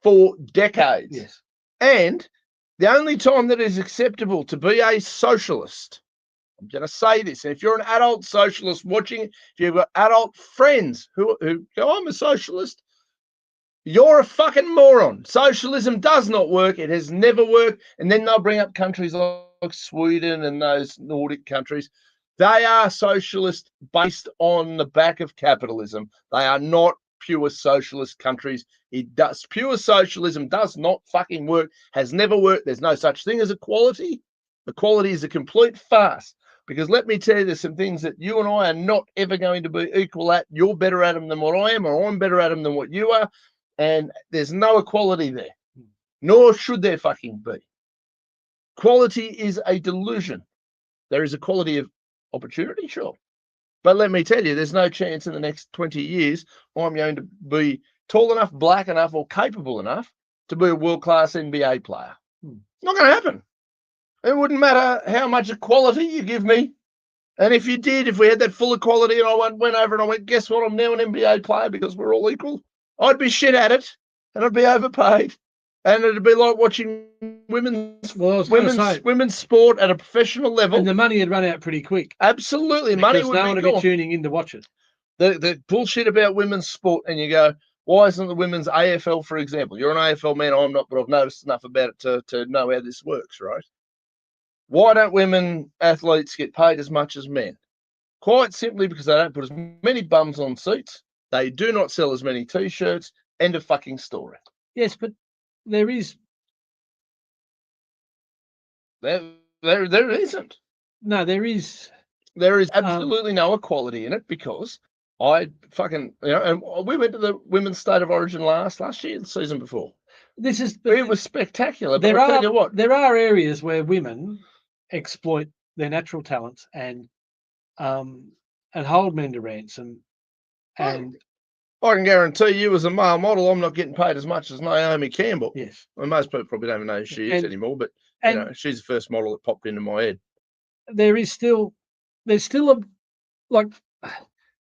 Speaker 2: for decades.
Speaker 1: Yes.
Speaker 2: And the only time that is acceptable to be a socialist, I'm going to say this, and if you're an adult socialist watching, if you've got adult friends who go, I'm a socialist, you're a fucking moron. Socialism does not work. It has never worked. And then they'll bring up countries like Sweden and those Nordic countries. They are socialist based on the back of capitalism. They are not pure socialist countries. Pure socialism does not fucking work, has never worked. There's no such thing as equality. Equality is a complete farce. Because let me tell you, there's some things that you and I are not ever going to be equal at. You're better at them than what I am, or I'm better at them than what you are. And there's no equality there. Nor should there fucking be. Equality is a delusion. There is equality of opportunity, sure. But let me tell you, there's no chance in the next 20 years I'm going to be tall enough, black enough, or capable enough to be a world-class NBA player. Not going to happen. It wouldn't matter how much equality you give me. And if you did, if we had that full equality and I went over and I went, guess what, I'm now an NBA player because we're all equal, I'd be shit at it and I'd be overpaid. And it'd be like watching women's sport at a professional level.
Speaker 1: And the money would run out pretty quick.
Speaker 2: Absolutely. Money would
Speaker 1: no one would be tuning in to watch it.
Speaker 2: The bullshit about women's sport, and you go, Why isn't the women's AFL, for example? You're an AFL man, I'm not, but I've noticed enough about it to know how this works, right? Why don't women athletes get paid as much as men? Quite simply because they don't put as many bums on seats. They do not sell as many T-shirts. End of fucking story.
Speaker 1: Yes, but there is
Speaker 2: There isn't.
Speaker 1: no, there is.
Speaker 2: There is absolutely no equality in it because I fucking, and we went to the Women's State of Origin last year, the season before. It was spectacular. But I'll tell you what,
Speaker 1: there are areas where women exploit their natural talents and hold men to ransom. And
Speaker 2: I can guarantee you, as a male model, I'm not getting paid as much as Naomi Campbell.
Speaker 1: yes,
Speaker 2: and most people probably don't even know who she is anymore. But she's the first model that popped into my head.
Speaker 1: There's still a like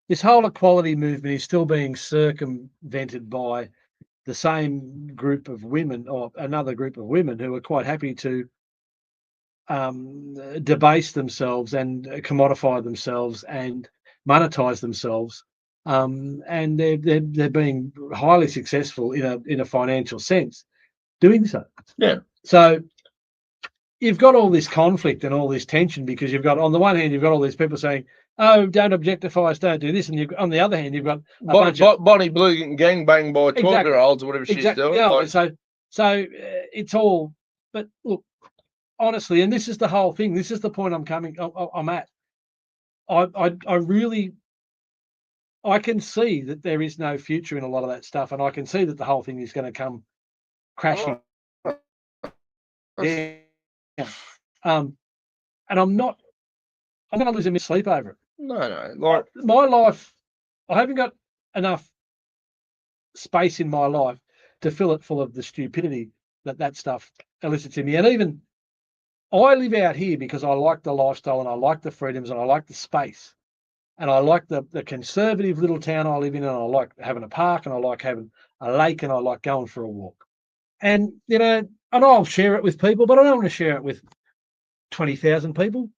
Speaker 1: this whole equality movement is still being circumvented by the same group of women or another group of women who are quite happy to debase themselves and commodify themselves and monetize themselves, and they're being highly successful in a financial sense doing so.
Speaker 2: Yeah.
Speaker 1: So you've got all this conflict and all this tension because you've got, on the one hand, you've got all these people saying, "Oh, don't objectify us, don't do this," and on the other hand, you've got a bunch of
Speaker 2: Bonnie Blue getting gangbanged by 12-year-olds or whatever she's doing.
Speaker 1: Yeah, like, so it's all. But look, honestly, and this is the whole thing. This is the point I'm at. I really, I can see that there is no future in a lot of that stuff, and I can see that the whole thing is going to come crashing down. And I'm not going to lose a minute sleep over it.
Speaker 2: No. Like
Speaker 1: my life, I haven't got enough space in my life to fill it full of the stupidity that stuff elicits in me. And even I live out here because I like the lifestyle and I like the freedoms and I like the space. And I like the conservative little town I live in, and I like having a park and I like having a lake and I like going for a walk. And, and I'll share it with people, but I don't want to share it with 20,000 people,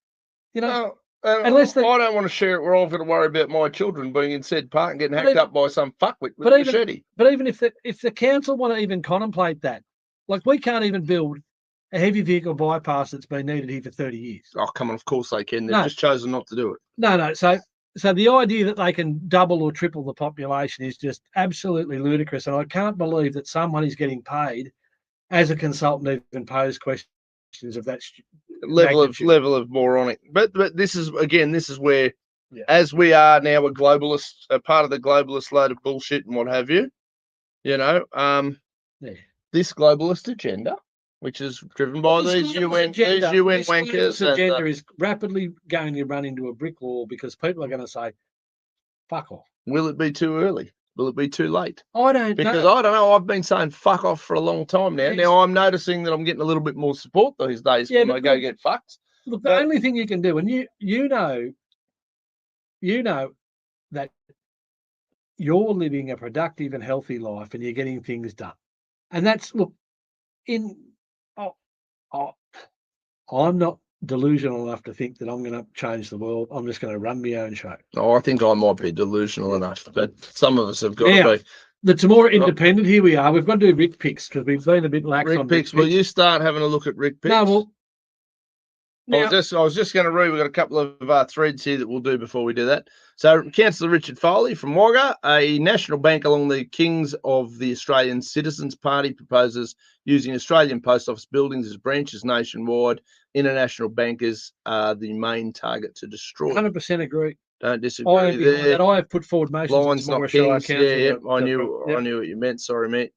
Speaker 2: unless I don't want to share it where I've got to worry about my children being in said park and getting hacked up by some fuckwit with a machete.
Speaker 1: But even if the council want to even contemplate that, like we can't even build a heavy vehicle bypass that's been needed here for 30 years.
Speaker 2: Oh, come on, of course they can. They've just chosen not to do it.
Speaker 1: No. So the idea that they can double or triple the population is just absolutely ludicrous. And I can't believe that someone is getting paid as a consultant even pose questions of that
Speaker 2: level of moronic. But this is where, as we are now a globalist, a part of the globalist load of bullshit and what have you, this globalist agenda, which is driven by these UN wankers.
Speaker 1: Agenda is rapidly going to run into a brick wall because people are going to say, "Fuck off."
Speaker 2: Will it be too early? Will it be too late?
Speaker 1: I don't know.
Speaker 2: Because I don't know. I've been saying fuck off for a long time now. Now I'm noticing that I'm getting a little bit more support these days when I go get fucked.
Speaker 1: Look, the only thing you can do, and you know that you're living a productive and healthy life and you're getting things done. And that's, look, I'm not delusional enough to think that I'm going to change the world. I'm just going to run my own show.
Speaker 2: Oh, I think I might be delusional enough, but some of us have got to be.
Speaker 1: The Temora Independent, here we are. We've got to do Rick picks because we've been a bit lax on Rick picks.
Speaker 2: Will you start having a look at Rick picks?
Speaker 1: No, well,
Speaker 2: I was just going to read. We've got a couple of threads here that we'll do before we do that. So, Councillor Richard Foley from Wagga, a national bank along the Kings of the Australian Citizens Party proposes using Australian post office buildings as branches nationwide. International bankers are the main target to destroy.
Speaker 1: 100% agree.
Speaker 2: Don't disagree there.
Speaker 1: I have put forward motions.
Speaker 2: Lines, not kings. Yeah. I knew what you meant. Sorry, mate.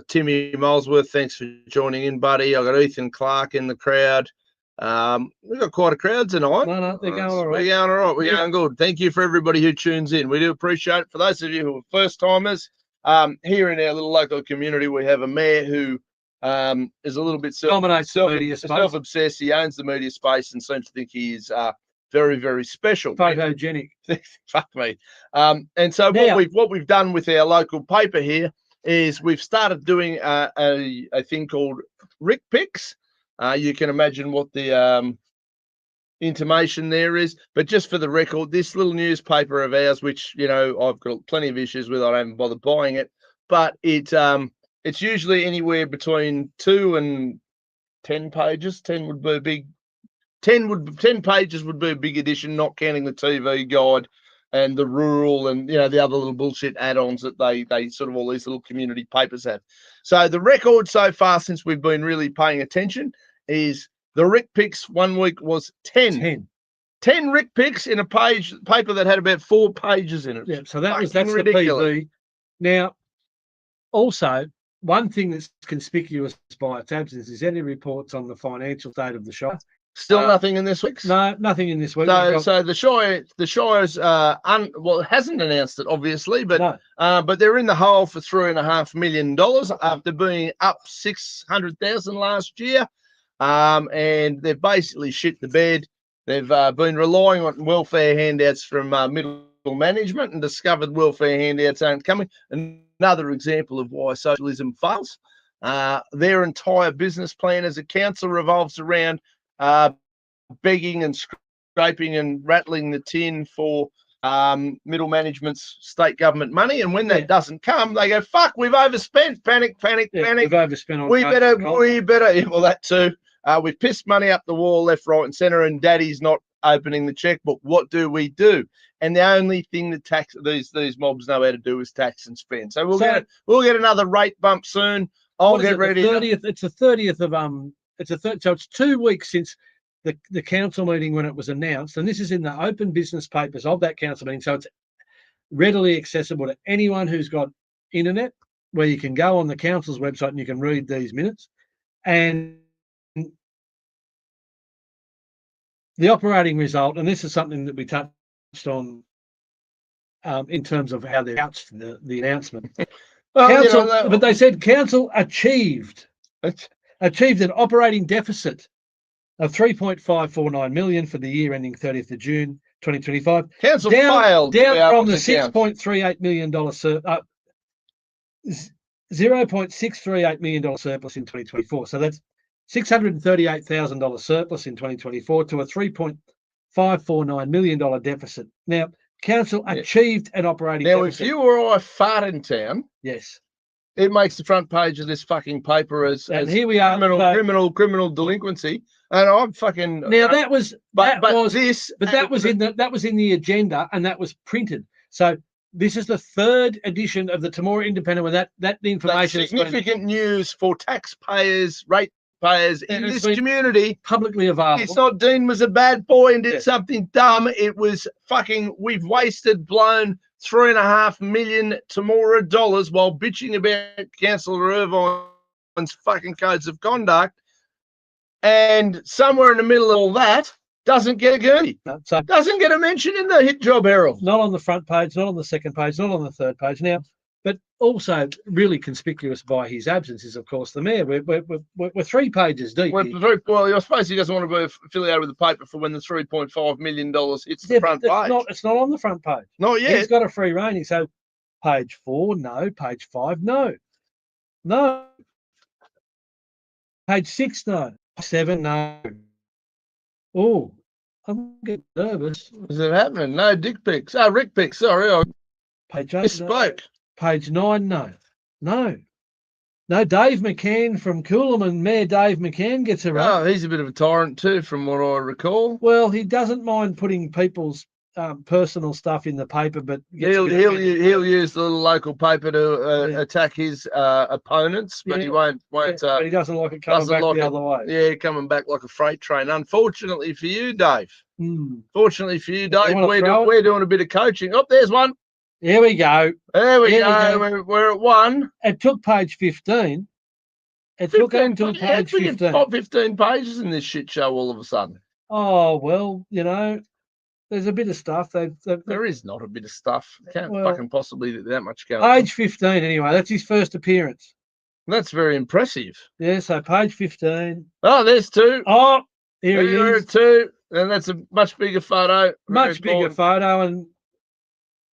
Speaker 2: Timmy Molesworth, thanks for joining in, buddy. I got Ethan Clark in the crowd. We've got quite a crowd tonight.
Speaker 1: No, they're going all right.
Speaker 2: We're going all right. We're going good. Thank you for everybody who tunes in. We do appreciate it. For those of you who are first timers, here in our little local community, we have a mayor who is a little bit self-obsessed. He owns the media space and seems to think he is very, very special.
Speaker 1: Photogenic.
Speaker 2: Fuck me. And so what we've done with our local paper here is we've started doing a thing called Rick Picks. You can imagine what the intimation there is. But just for the record, this little newspaper of ours, which, you know, I've got plenty of issues with, I haven't bothered buying it, but it's usually anywhere between 2 and 10 pages. 10 would be a big 10 pages would be a big edition, not counting the TV guide and the rural and, you know, the other little bullshit add-ons that they sort of all these little community papers have. So the record so far since we've been really paying attention is the Rick Picks 1 week was 10 Rick Picks in a paper that had about 4 pages in it.
Speaker 1: Yeah, so that's
Speaker 2: ridiculous.
Speaker 1: The PV. Now, also, one thing that's conspicuous by its absence is any reports on the financial state of the Shire.
Speaker 2: Still nothing in this week's?
Speaker 1: No, nothing in this week.
Speaker 2: So the Shire's well, it hasn't announced it, obviously, but but they're in the hole for $3.5 million after being up 600,000 last year. And they've basically shit the bed. They've been relying on welfare handouts from middle management and discovered welfare handouts aren't coming. Another example of why socialism fails. Their entire business plan as a council revolves around begging and scraping and rattling the tin for middle management's state government money, and when that doesn't come, they go, "Fuck, we've overspent." Panic.
Speaker 1: We've overspent on.
Speaker 2: We better. Well, that too. We've pissed money up the wall, left, right, and centre, and Daddy's not opening the checkbook. What do we do? And the only thing that these mobs know how to do is tax and spend. So we'll get another rate bump soon. I'll get ready.
Speaker 1: 30th. It's the 30th of So it's 2 weeks since the council meeting when it was announced, and this is in the open business papers of that council meeting, so it's readily accessible to anyone who's got internet, where you can go on the council's website and you can read these minutes. And the operating result, and this is something that we touched on in terms of how they couched the announcement. Council, but they said council achieved an operating deficit of $3.549 million for the year ending 30th of June 2025.
Speaker 2: Council failed
Speaker 1: down from the $6.38 million $0.638 million surplus in 2024. So that's $638,000 surplus in 2024 to a $3.549 million deficit. Now, council achieved an operating deficit.
Speaker 2: If you or I fart in town,
Speaker 1: yes,
Speaker 2: it makes the front page of this fucking paper as
Speaker 1: here we are,
Speaker 2: criminal delinquency. And I'm fucking
Speaker 1: now that was in the agenda, and that was printed. So this is the third edition of the Temora Independent with that information.
Speaker 2: That's significant news for taxpayers, ratepayers in this community.
Speaker 1: Publicly available.
Speaker 2: It's not Dean was a bad boy and did something dumb. It was fucking, we've blown $3.5 million Temora dollars while bitching about Councillor Irvine's fucking codes of conduct. And somewhere in the middle of all that, doesn't get a Gurney.
Speaker 1: No, so
Speaker 2: doesn't get a mention in the Hit Job Herald.
Speaker 1: Not on the front page, not on the second page, not on the third page. Now, but also really conspicuous by his absence is, of course, the mayor. We're 3 pages deep.
Speaker 2: Well, I suppose he doesn't want to be affiliated with the paper for when the $3.5 million hits the front page.
Speaker 1: It's not on the front page.
Speaker 2: Not yet.
Speaker 1: He's got a free reigning. So page 4, no. Page 5, no. No. Page 6, no. 7, no. Oh, I'm getting nervous.
Speaker 2: Is it happening? No dick pics. Oh, Rick pics. Sorry.
Speaker 1: Page 8,
Speaker 2: misspoke.
Speaker 1: Page 9, no. No. No, Dave McCann from Coolum, Mayor Dave McCann gets a run.
Speaker 2: Oh, he's a bit of a tyrant too, from what I recall.
Speaker 1: Well, he doesn't mind putting people's personal stuff in the paper, but
Speaker 2: he'll use the little local paper to attack his opponents, but he won't. But
Speaker 1: he doesn't like it coming back the other way.
Speaker 2: Yeah, coming back like a freight train. Unfortunately for you, Dave. Fortunately for you, Dave, we're doing a bit of coaching. Oh, there's one.
Speaker 1: Here we go.
Speaker 2: There we go. We're at 1.
Speaker 1: It took page 15. It took until page 15.
Speaker 2: Top 15 pages in this shit show all of a sudden.
Speaker 1: Oh, well, there's a bit of stuff.
Speaker 2: There is not a bit of stuff. Can't fucking possibly that much going
Speaker 1: on. Page 15, anyway. That's his first appearance.
Speaker 2: That's very impressive.
Speaker 1: Yeah, so page 15.
Speaker 2: Oh, there's 2.
Speaker 1: Oh, here he is.
Speaker 2: 2. And that's a much bigger photo.
Speaker 1: Much bigger photo, and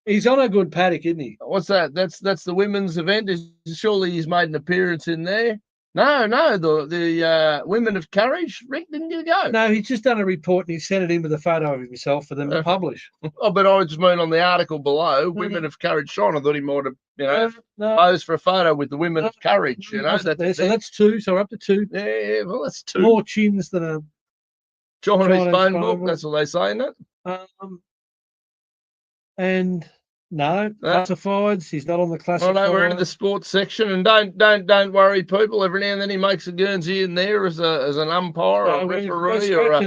Speaker 1: he's on a good paddock, isn't he?
Speaker 2: What's that? That's the women's event. Surely he's made an appearance in there. No, the Women of Courage. Rick, didn't you go?
Speaker 1: No, he's just done a report and he sent it in with a photo of himself for them to publish.
Speaker 2: Oh, but I just mean on the article below,
Speaker 1: No,
Speaker 2: Women
Speaker 1: no.
Speaker 2: of Courage shine. I thought he might have,
Speaker 1: No,
Speaker 2: posed for a photo with the Women
Speaker 1: no,
Speaker 2: of Courage.
Speaker 1: no, he wasn't there. So
Speaker 2: there.
Speaker 1: that's 2. So we're up to 2.
Speaker 2: Yeah, well, that's 2.
Speaker 1: More chins than a
Speaker 2: Chinese
Speaker 1: Chinese
Speaker 2: phone
Speaker 1: phone
Speaker 2: book.
Speaker 1: book.
Speaker 2: That's what they say, isn't it?
Speaker 1: And no, classifieds. He's not on the classifieds.
Speaker 2: I know we're into the sports section, and don't worry, people. Every now and then he makes a Guernsey in there as an umpire or a referee or a.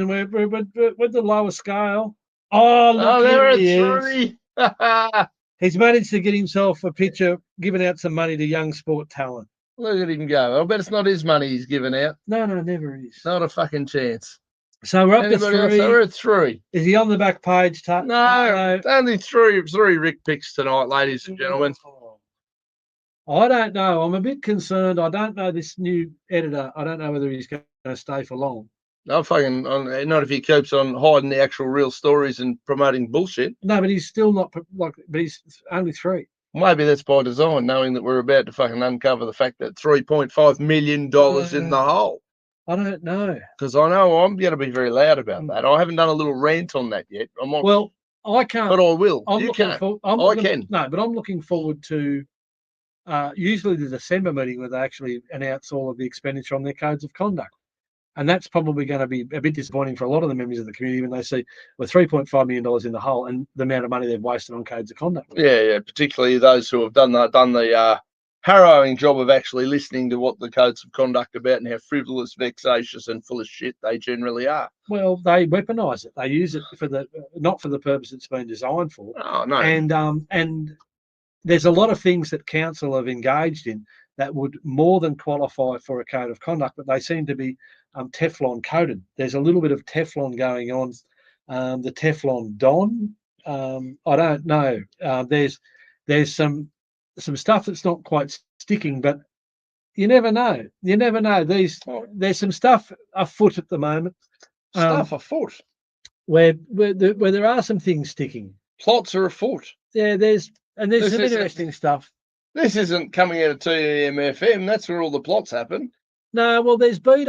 Speaker 1: We're the lower scale. Oh, look,
Speaker 2: there
Speaker 1: here
Speaker 2: are
Speaker 1: he
Speaker 2: 3.
Speaker 1: is. He's managed to get himself a picture, giving out some money to young sport talent.
Speaker 2: Look at him go. I bet it's not his money he's giving out.
Speaker 1: No, never is.
Speaker 2: Not a fucking chance.
Speaker 1: So we're up to 3.
Speaker 2: Else? So we're at 3.
Speaker 1: Is he on the back page?
Speaker 2: No, only 3 Rick picks tonight, ladies and gentlemen.
Speaker 1: I don't know. I'm a bit concerned. I don't know this new editor. I don't know whether he's going to stay for long.
Speaker 2: Not if he keeps on hiding the actual real stories and promoting bullshit.
Speaker 1: No, but he's still not but he's only 3.
Speaker 2: Maybe that's by design, knowing that we're about to fucking uncover the fact that $3.5 million in the hole.
Speaker 1: I don't know.
Speaker 2: Because I know I'm going to be very loud about that. I haven't done a little rant on that yet.
Speaker 1: Well, I can't.
Speaker 2: But I will.
Speaker 1: You
Speaker 2: can't.
Speaker 1: I can. No, but I'm looking forward to usually the December meeting where they actually announce all of the expenditure on their codes of conduct. And that's probably going to be a bit disappointing for a lot of the members of the community when they see we're $3.5 million in the hole and the amount of money they've wasted on codes of conduct.
Speaker 2: Yeah, particularly those who have done the harrowing job of actually listening to what the codes of conduct about and how frivolous, vexatious, and full of shit they generally are.
Speaker 1: Well, they weaponise it. They use it for not for the purpose it's been designed for.
Speaker 2: Oh no.
Speaker 1: And there's a lot of things that council have engaged in that would more than qualify for a code of conduct, but they seem to be Teflon coated. There's a little bit of Teflon going on. The Teflon Don. I don't know. There's some stuff that's not quite sticking, but you never know. You never know. There's some stuff afoot at the moment.
Speaker 2: Stuff afoot.
Speaker 1: Where there are some things sticking.
Speaker 2: Plots are afoot.
Speaker 1: Yeah, there's some interesting stuff.
Speaker 2: This isn't coming out of TEM-FM. That's where all the plots happen.
Speaker 1: No, well, there's been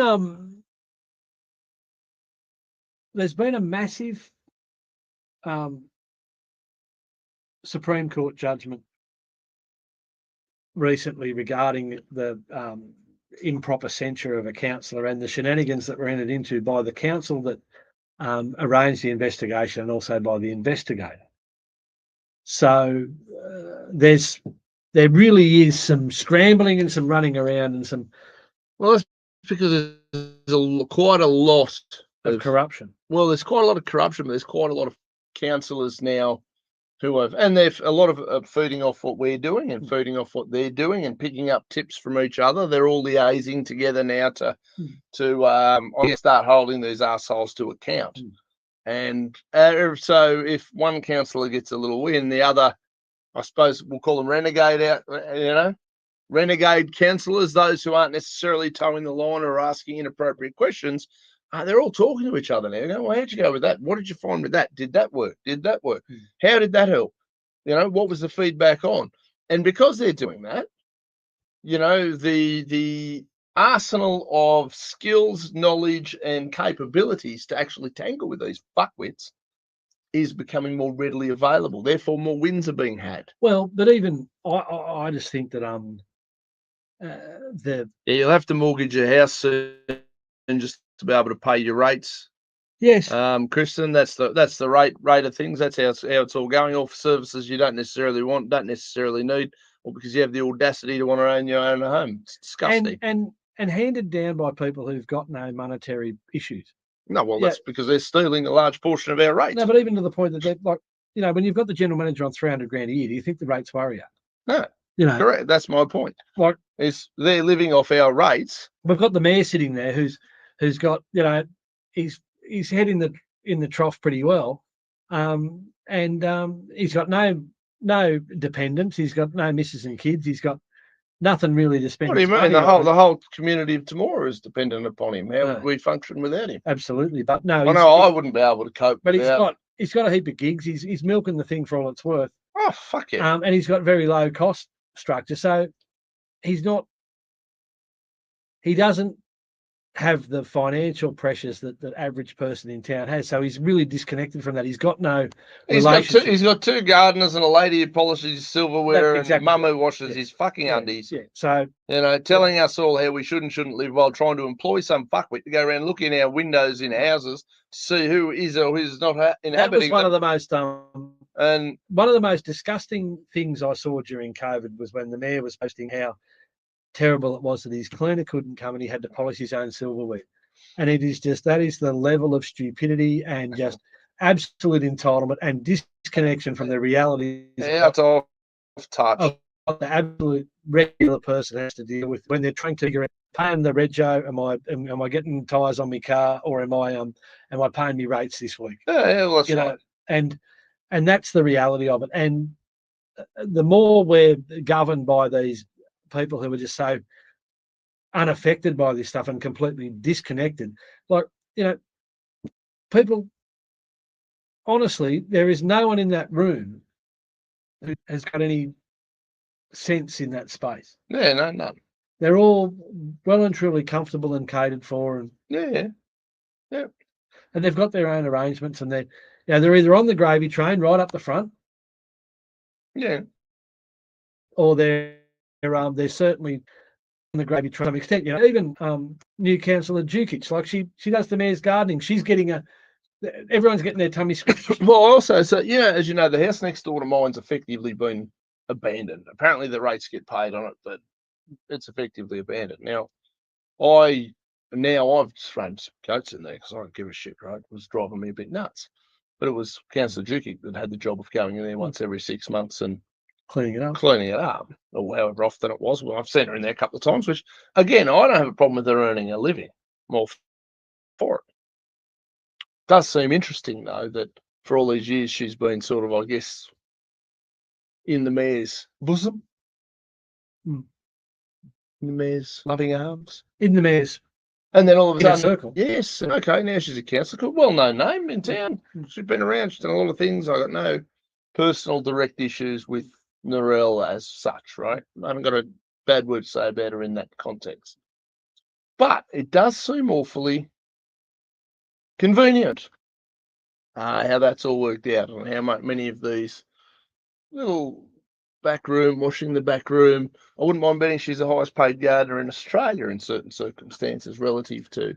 Speaker 1: a massive Supreme Court judgment recently regarding the improper censure of a councillor and the shenanigans that were entered into by the council that arranged the investigation and also by the investigator. So there really is some scrambling and some running around and some.
Speaker 2: Well, that's because there's quite a lot
Speaker 1: of corruption.
Speaker 2: Well, there's quite a lot of corruption, but there's quite a lot of councillors now who have, and they're a lot of feeding off what we're doing and feeding off what they're doing and picking up tips from each other. They're all liaising together now to start holding these assholes to account. And so if one councillor gets a little win, the other, I suppose we'll call them renegade councillors, those who aren't necessarily towing the line or asking inappropriate questions, they're all talking to each other now. You know, well, how'd you go with that? What did you find with that? Did that work? How did that help? What was the feedback on? And because they're doing that, the arsenal of skills, knowledge, and capabilities to actually tangle with these fuckwits is becoming more readily available. Therefore, more wins are being had.
Speaker 1: Well, but even I just think that
Speaker 2: you'll have to mortgage your house soon just to be able to pay your rates.
Speaker 1: Yes,
Speaker 2: Kristen, that's the rate of things. That's how it's all going. All for services you don't necessarily want, don't necessarily need, or because you have the audacity to want to own your own home. It's disgusting.
Speaker 1: And handed down by people who've got no monetary issues.
Speaker 2: No, well, that's because they're stealing a large portion of our rates.
Speaker 1: No, but even to the point that they're when you've got the general manager on $300,000 a year, do you think the rates worry you?
Speaker 2: No, correct. That's my point. Is they're living off our rates.
Speaker 1: We've got the mayor sitting there who's got he's head in the trough pretty well, and he's got no dependents. He's got no missus and kids. He's got nothing really to spend.
Speaker 2: What do you mean? The whole community of Temora is dependent upon him. How would we function without him?
Speaker 1: Absolutely, but no.
Speaker 2: I wouldn't be able to cope.
Speaker 1: But he's got a heap of gigs. He's milking the thing for all it's worth.
Speaker 2: Oh fuck yeah!
Speaker 1: And he's got very low cost structure, so he's not he doesn't have the financial pressures that the average person in town has. So he's really disconnected from that. He's got no relationship.
Speaker 2: He's got two gardeners and a lady who polishes his silverware and mum who washes his fucking undies.
Speaker 1: Yeah. So,
Speaker 2: telling us all how we should and shouldn't live while trying to employ some fuckwit to go around looking in our windows in houses to see who is or who is not inhabiting.
Speaker 1: That was one
Speaker 2: them.
Speaker 1: of the most disgusting things I saw during COVID was when the mayor was posting how terrible it was that his cleaner couldn't come and he had to polish his own silverware. And it is just, that is the level of stupidity and just absolute entitlement and disconnection from the realities
Speaker 2: it's off touch.
Speaker 1: Of what the absolute regular person has to deal with when they're trying to figure out, paying the rego, am I getting tyres on my car, or am I paying me rates this week?
Speaker 2: That's right.
Speaker 1: And that's the reality of it. And the more we're governed by these people who are just so unaffected by this stuff and completely disconnected, like, people, honestly, there is no one in that room who has got any sense in that space.
Speaker 2: Yeah, no, none.
Speaker 1: They're all well and truly comfortable and catered for, and and they've got their own arrangements, and they're either on the gravy train right up the front, or they're certainly on the gravy train to some extent. Even new councillor Dukic, like she does the mayor's gardening. She's getting everyone's getting their tummy scratched.
Speaker 2: Well, also, so as you know, the house next door to mine's effectively been abandoned. Apparently, the rates get paid on it, but it's effectively abandoned. Now, I've thrown some coats in there because I don't give a shit, right? It was driving me a bit nuts. But it was Councillor Dukic that had the job of going in there once every 6 months and
Speaker 1: cleaning it up,
Speaker 2: or however often it was. Well, I've seen her in there a couple of times, which, again, I don't have a problem with her earning a living. I'm all for it. Does seem interesting, though, that for all these years she's been sort of, I guess, in the mayor's bosom. In the mayor's loving arms.
Speaker 1: In the mayor's.
Speaker 2: And then all of a sudden,
Speaker 1: circle.
Speaker 2: Yes, okay, now she's a councillor. Well-known name in town. She's been around. She's done a lot of things. I got no personal direct issues with Narelle as such, right? I haven't got a bad word to say about her in that context. But it does seem awfully convenient how that's all worked out and how many of these little washing the back room. I wouldn't mind betting she's the highest paid gardener in Australia in certain circumstances relative to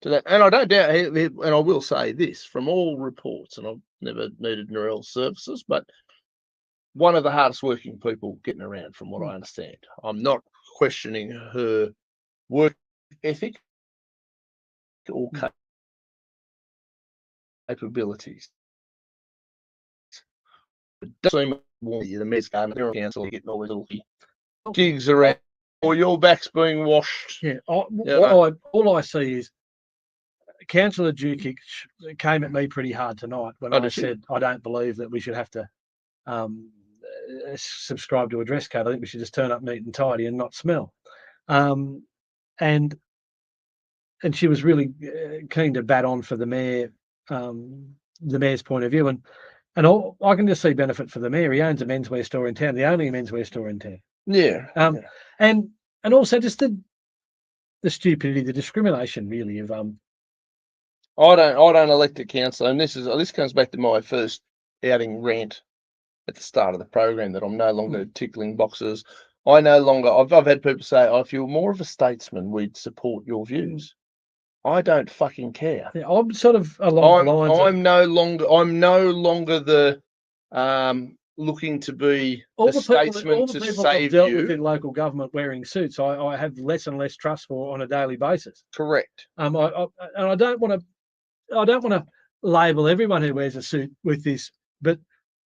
Speaker 2: that. And I don't doubt, and I will say this, from all reports, and I've never needed Narelle's services, but one of the hardest working people getting around from what I understand. I'm not questioning her work ethic or capabilities. It does seem the Mayor's Garden Council getting all these little gigs around, or your back's being washed.
Speaker 1: Yeah, all I see is Councillor Dukic came at me pretty hard tonight when I said I don't believe that we should have to subscribe to a dress code. I think we should just turn up neat and tidy and not smell. And she was really keen to bat on for the mayor, the mayor's point of view, and I can just see benefit for the mayor. He owns a menswear store in town, the only menswear store in town. And also just the stupidity, the discrimination, really, of
Speaker 2: I don't elect a councillor, and this comes back to my first outing rant at the start of the program that I'm no longer tickling boxes. I've had people say, if you're more of a statesman, we'd support your views. I don't fucking care.
Speaker 1: Yeah, I'm sort of along the lines.
Speaker 2: I'm no longer the looking to be a statesman to save
Speaker 1: dealt
Speaker 2: you.
Speaker 1: With in local government wearing suits, I have less and less trust for on a daily basis.
Speaker 2: Correct.
Speaker 1: I don't want to label everyone who wears a suit with this, but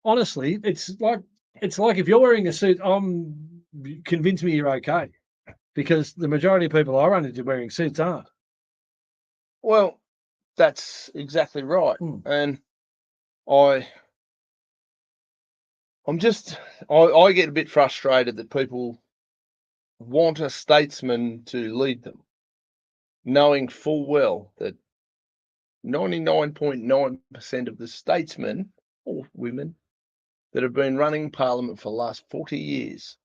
Speaker 1: honestly, it's like if you're wearing a suit, convince me you're okay, because the majority of people I run into wearing suits aren't.
Speaker 2: Well, that's exactly right, and I get a bit frustrated that people want a statesman to lead them, knowing full well that 99.9% of the statesmen or women that have been running Parliament for the last 40 years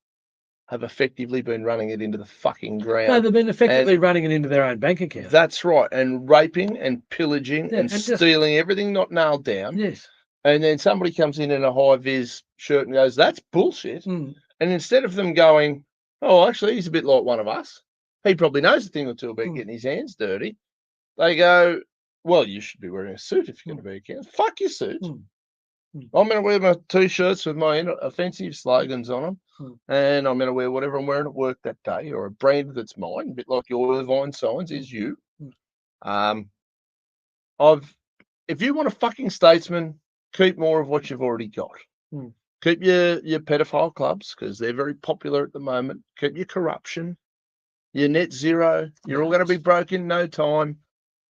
Speaker 2: have effectively been running it into the fucking ground.
Speaker 1: No, they've been effectively running it into their own bank account.
Speaker 2: That's right. And raping and pillaging
Speaker 1: Yeah,
Speaker 2: and stealing everything not nailed down.
Speaker 1: Yes.
Speaker 2: And then somebody comes in a high-vis shirt and goes, that's bullshit.
Speaker 1: Mm.
Speaker 2: And instead of them going, oh, actually, he's a bit like one of us. He probably knows a thing or two about getting his hands dirty. They go, well, you should be wearing a suit if you're going to be a councillor. Fuck your suit. I'm going to wear my T-shirts with my offensive slogans on them. And I'm going to wear whatever I'm wearing at work that day, or a brand that's mine, a bit like your Irvine signs is you. If you want a fucking statesman, keep more of what you've already got. Keep your pedophile clubs, because they're very popular at the moment. Keep your corruption, your net zero. You're all going to be broke in no time.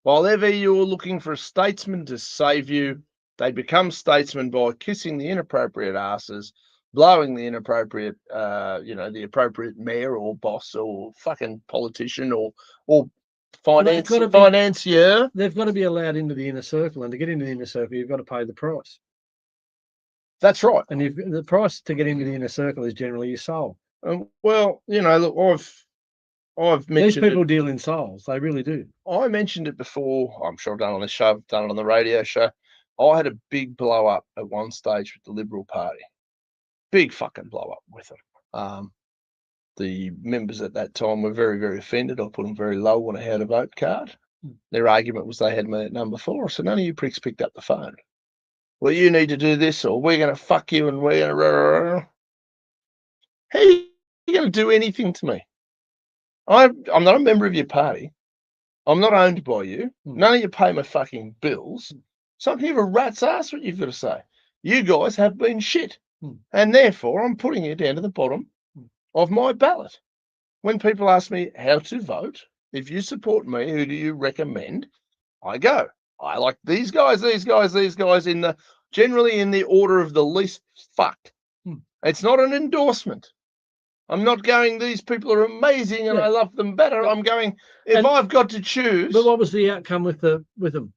Speaker 2: While ever you're looking for a statesman to save you, they become statesmen by kissing the inappropriate asses, blowing the inappropriate, the appropriate mayor or boss or fucking politician or financier.
Speaker 1: They've got to be allowed into the inner circle, and to get into the inner circle, you've got to pay the price.
Speaker 2: That's right.
Speaker 1: And the price to get into the inner circle is generally your soul.
Speaker 2: Well, look, I've mentioned
Speaker 1: these people deal in souls. They really do.
Speaker 2: I mentioned it before. I'm sure I've done it on this show. I've done it on the radio show. I had a big blow up at one stage with the Liberal Party. Big fucking blow up with them. The members at that time were very, very offended. I put them very low on a how to vote card. Their argument was they had me at number 4. I said, none of you pricks picked up the phone. Well, you need to do this, or we're going to fuck you, and we're going to... How are you going to do anything to me? I'm not a member of your party. I'm not owned by you. None of you pay my fucking bills. So I can give a rat's ass what you've got to say. You guys have been shit. And therefore, I'm putting you down to the bottom of my ballot. When people ask me how to vote, if you support me, who do you recommend? I go, I like these guys, generally in the order of the least fucked. It's not an endorsement. I'm not going, these people are amazing and I love them better. I'm going, if I've got to choose.
Speaker 1: But what was the outcome with them?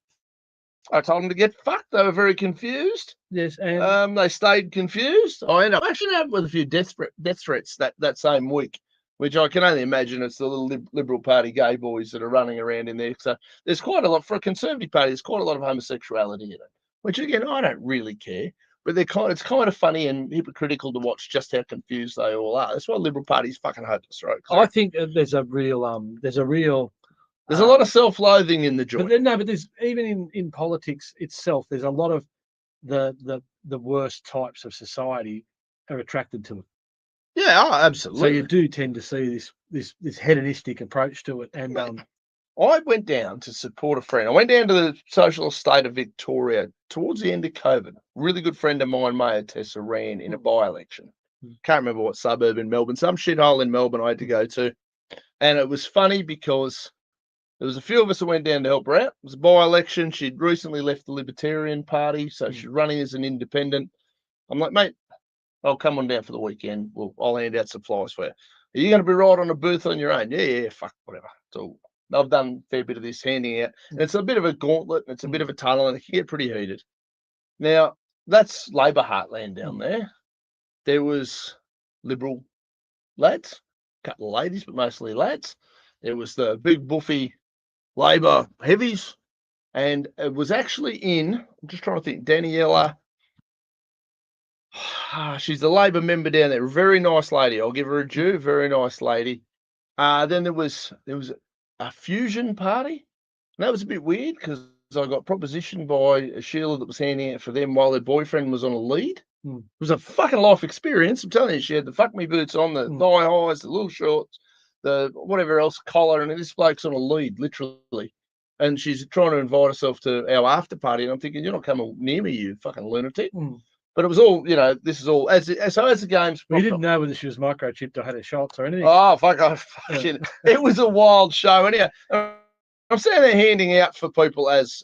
Speaker 2: I told them to get fucked. They were very confused.
Speaker 1: Yes, and
Speaker 2: they stayed confused. I ended up actually with a few death threats that same week, which I can only imagine it's the little Liberal Party gay boys that are running around in there. So there's quite a lot, for a Conservative Party, there's quite a lot of homosexuality in it, which again, I don't really care. But it's kind of funny and hypocritical to watch just how confused they all are. That's why Liberal Party's fucking hopeless, right?
Speaker 1: I think there's a real there's
Speaker 2: a lot of self-loathing in the joint.
Speaker 1: But there's even in politics itself, there's a lot of the worst types of society are attracted to it.
Speaker 2: Yeah, absolutely.
Speaker 1: So you do tend to see this hedonistic approach to it. And
Speaker 2: I went down to support a friend. I went down to the socialist state of Victoria towards the end of COVID. Really good friend of mine, Mayor Tessa, ran in a by-election. Can't remember what suburb in Melbourne. Some shithole in Melbourne I had to go to. And it was funny because there was a few of us that went down to help her out. It was a by-election. She'd recently left the Libertarian Party, so she's running as an independent. I'm like, mate, I'll come on down for the weekend. I'll hand out supplies for you. Are you going to be right on a booth on your own? Yeah, fuck, whatever. So I've done a fair bit of this handing out. And it's a bit of a gauntlet. And it's a bit of a tunnel, and it can get pretty heated. Now, that's Labor heartland down there. There was Liberal lads, a couple of ladies, but mostly lads. There was the big buffy Labor heavies. And it was actually I'm just trying to think, Daniela. She's the Labor member down there. Very nice lady. I'll give her a due. Very nice lady. Then there was a fusion party. And that was a bit weird because I got propositioned by a Sheila that was handing out for them while their boyfriend was on a lead. It was a fucking life experience. I'm telling you, she had the fuck me boots on, the thigh highs, the little shorts, the whatever else collar, and this bloke's on a lead, literally. And she's trying to invite herself to our after party, and I'm thinking, you're not coming near me, you fucking lunatic. But it was all, this is all as the games.
Speaker 1: We didn't know whether she was microchipped or had her shots or anything.
Speaker 2: Oh fuck! It was a wild show. Anyway, I'm sitting there handing out for people as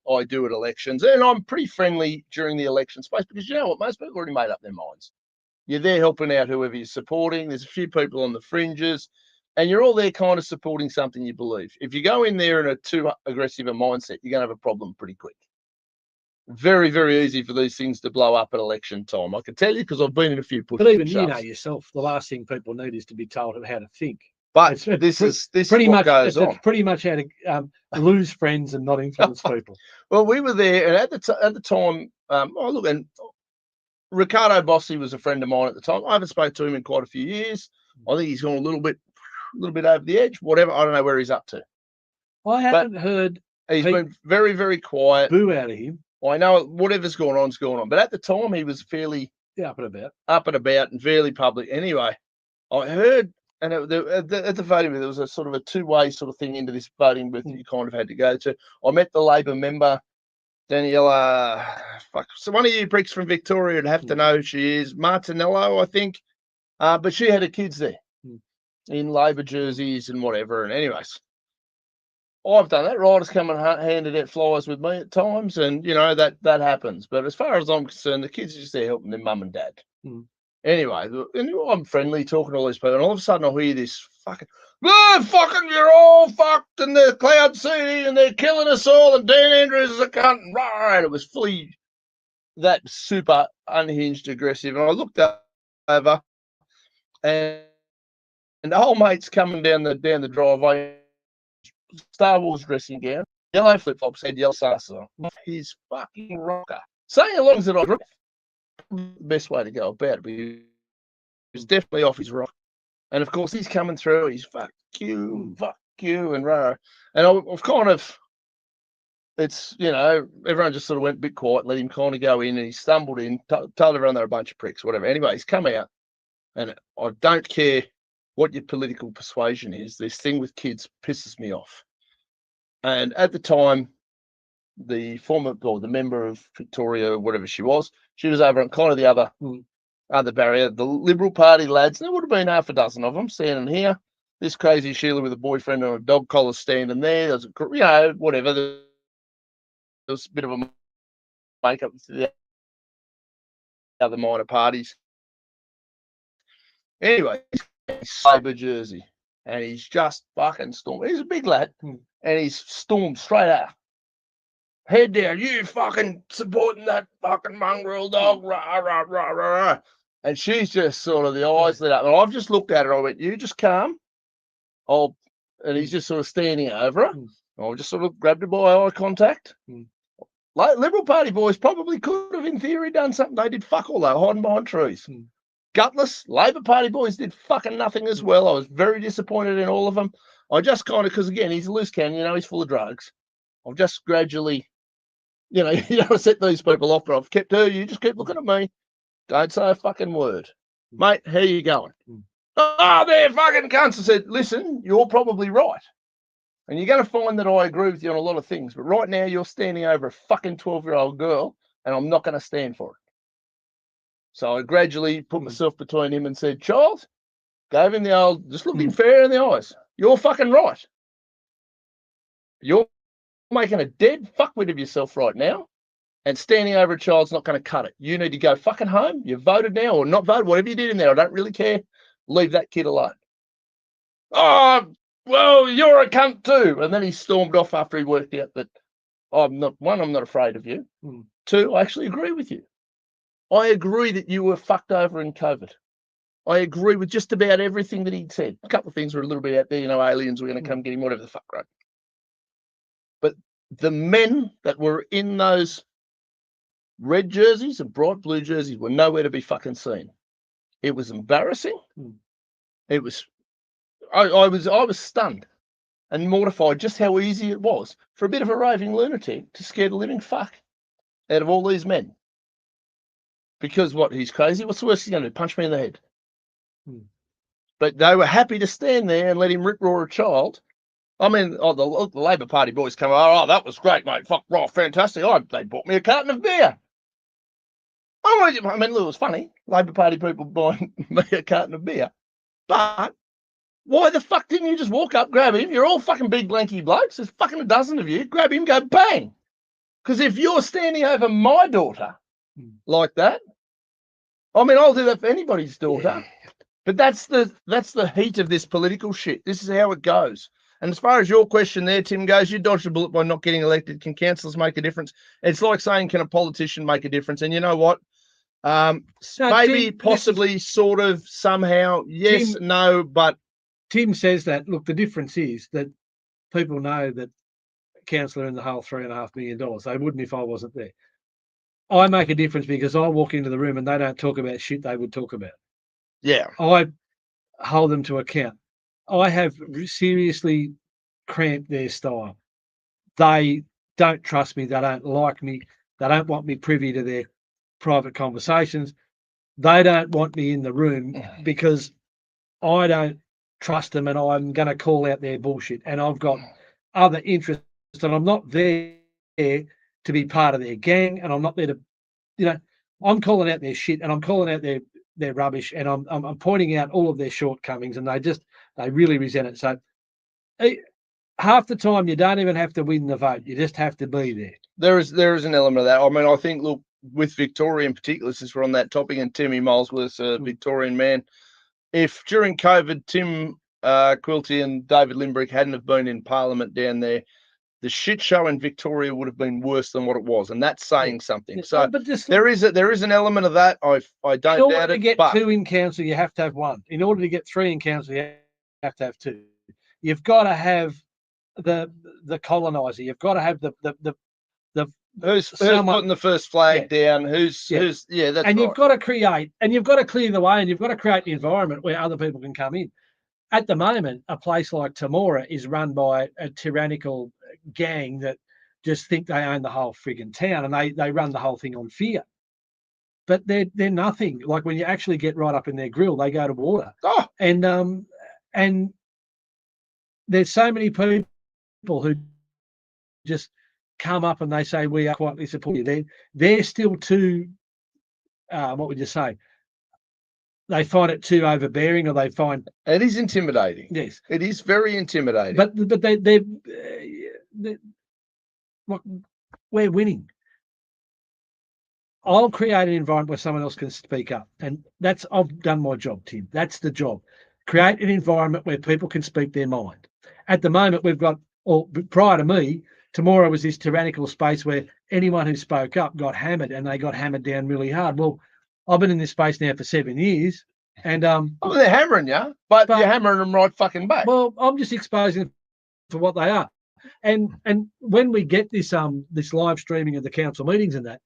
Speaker 2: I do at elections, and I'm pretty friendly during the election space because you know what, most people already made up their minds. You're there helping out whoever you're supporting. There's a few people on the fringes, and you're all there kind of supporting something you believe. If you go in there in a too aggressive a mindset, you're going to have a problem pretty quick. very, very easy for these things to blow up at election time. I can tell you because I've been in a few push.
Speaker 1: But even you know yourself, the last thing people need is to be told how to think.
Speaker 2: But this is
Speaker 1: pretty
Speaker 2: what
Speaker 1: much
Speaker 2: goes on.
Speaker 1: It's pretty much how to lose friends and not influence people.
Speaker 2: Well, we were there, and at the time, and Ricardo Bossi was a friend of mine at the time. I haven't spoken to him in quite a few years. I think he's gone a little bit over the edge. Whatever, I don't know where he's up to.
Speaker 1: I haven't heard.
Speaker 2: He's been very, very quiet.
Speaker 1: Boo out of him.
Speaker 2: I know whatever's going on's going on, but at the time he was fairly
Speaker 1: up and about
Speaker 2: and fairly public. Anyway, I heard, and at the voting booth, there was a sort of a two-way sort of thing into this voting booth that you kind of had to go to. I met the Labor member, Daniela. So one of you pricks from Victoria would have to know who she is, Martinello, I think. But she had her kids there in Labor jerseys and whatever. And anyways, I've done that. Riders come and handed out flyers with me at times, and that happens. But as far as I'm concerned, the kids are just there helping their mum and dad. Anyway, I'm friendly talking to all these people, and all of a sudden I hear this fucking, you're all fucked, and the cloud seeding, and they're killing us all, and Dan Andrews is a cunt, and it was fully that super unhinged, aggressive. And I looked over, and the whole mate's coming down the driveway. Star Wars dressing gown, yellow flip flops, had yellow sunglasses on. He's fucking rocker. Saying along that I agree, the best way to go about it. He was definitely off his rock, and of course he's coming through. He's fuck you, and rah. And I've kind of, it's everyone just sort of went a bit quiet, let him kind of go in, and he stumbled in, told everyone they're a bunch of pricks, whatever. Anyway, he's come out, and I don't care what your political persuasion is, this thing with kids pisses me off. And at the time, the member of Victoria, whatever she was over on kind of the other barrier. The Liberal Party lads, there would have been half a dozen of them standing here. This crazy Sheila with a boyfriend on a dog collar standing there. There's whatever. There was a bit of a makeup to the other minor parties. Anyway, Sabre jersey, and he's just fucking stormed. He's a big lad, and he's stormed straight out. Head down, you fucking supporting that fucking mongrel dog, rah, rah, rah, rah, rah. And she's just sort of the eyes lit up. And I've just looked at her, I went, you just calm. And he's just sort of standing over her. I just sort of grabbed her by eye contact. Like Liberal Party boys probably could have, in theory, done something. They did fuck all, though, hiding behind trees. Gutless. Labor Party boys did fucking nothing as well. I was very disappointed in all of them. I just kind of, because again, he's a loose cannon, he's full of drugs. I've just gradually, you don't set these people off, but I've kept her. You just keep looking at me. Don't say a fucking word. Mate, how you going? Oh, they're fucking cunts. I said, listen, you're probably right. And you're going to find that I agree with you on a lot of things. But right now, you're standing over a fucking 12-year-old girl, and I'm not going to stand for it. So I gradually put myself between him and said, child, gave him the old, just looked him fair in the eyes. You're fucking right. You're making a dead fuckwit of yourself right now, and standing over a child's not going to cut it. You need to go fucking home. You've voted now or not voted, whatever you did in there. I don't really care. Leave that kid alone. Oh, well, you're a cunt too. And then he stormed off after he worked out that I'm not afraid of you. Two, I actually agree with you. I agree that you were fucked over in COVID. I agree with just about everything that he said. A couple of things were a little bit out there, aliens were going to come get him, whatever the fuck, right? But the men that were in those red jerseys and bright blue jerseys were nowhere to be fucking seen. It was embarrassing. It was, I was stunned and mortified just how easy it was for a bit of a raving lunatic to scare the living fuck out of all these men. Because what, he's crazy? What's the worst he's going to do? Punch me in the head. But they were happy to stand there and let him rip-roar a child. I mean, the Labor Party boys come, oh, that was great, mate. Fuck, right, fantastic. They bought me a carton of beer. I mean, it was funny. Labor Party people buying me a carton of beer. But why the fuck didn't you just walk up, grab him? You're all fucking big, lanky blokes. There's fucking a dozen of you. Grab him, go bang. Because if you're standing over my daughter like that, I mean, I'll do that for anybody's daughter. But that's the heat of this political shit. This is how it goes. And as far as your question there, Tim, goes, you dodged a bullet by not getting elected. Can councillors make a difference? It's like saying, can a politician make a difference? And you know what? Maybe,
Speaker 1: Tim,
Speaker 2: possibly, sort of, somehow, yes,
Speaker 1: Tim,
Speaker 2: no, but
Speaker 1: Tim says that. Look, the difference is that people know that councillor in the hole $3.5 million. They wouldn't if I wasn't there. I make a difference because I walk into the room and they don't talk about shit they would talk about.
Speaker 2: yeah,
Speaker 1: I hold them to account. I have seriously cramped their style. They don't trust me. They don't like me. They don't want me privy to their private conversations. They don't want me in the room because I don't trust them and I'm going to call out their bullshit. And I've got other interests and I'm not there to be part of their gang and I'm not there to, I'm calling out their shit and I'm calling out their rubbish and I'm pointing out all of their shortcomings and they really resent it. So half the time you don't even have to win the vote. You just have to be there.
Speaker 2: There is an element of that. I mean, I think, look, with Victoria in particular, since we're on that topic, and Timmy Molesworth's a Victorian man, if during COVID Tim Quilty and David Limbrick hadn't have been in Parliament down there, the shit show in Victoria would have been worse than what it was, and that's saying something. So
Speaker 1: but
Speaker 2: there is an element of that. I don't doubt it.
Speaker 1: In order to get two in council, you have to have one. In order to get three in council, you have to have two. You've got to have the colonizer. You've got to have the
Speaker 2: who's putting the first flag down. That's
Speaker 1: and
Speaker 2: right.
Speaker 1: You've got to create, and you've got to clear the way, and you've got to create the environment where other people can come in. At the moment, a place like Temora is run by a tyrannical gang that just think they own the whole frigging town, and they run the whole thing on fear. But they're nothing. Like when you actually get right up in their grill, they go to water.
Speaker 2: Oh.
Speaker 1: And there's so many people who just come up and they say we are quietly support you. They're still too. What would you say? They find it too overbearing, or they find
Speaker 2: it is intimidating.
Speaker 1: Yes,
Speaker 2: it is very intimidating.
Speaker 1: But they're we're winning. I'll create an environment where someone else can speak up, and I've done my job, Tim. That's the job. Create an environment where people can speak their mind. At the moment, we've got, or prior to me, tomorrow was this tyrannical space where anyone who spoke up got hammered, and they got hammered down really hard. Well, I've been in this space now for 7 years, and
Speaker 2: they're hammering you, but you're hammering them right fucking back.
Speaker 1: Well, I'm just exposing them for what they are, and when we get this live streaming of the council meetings and that,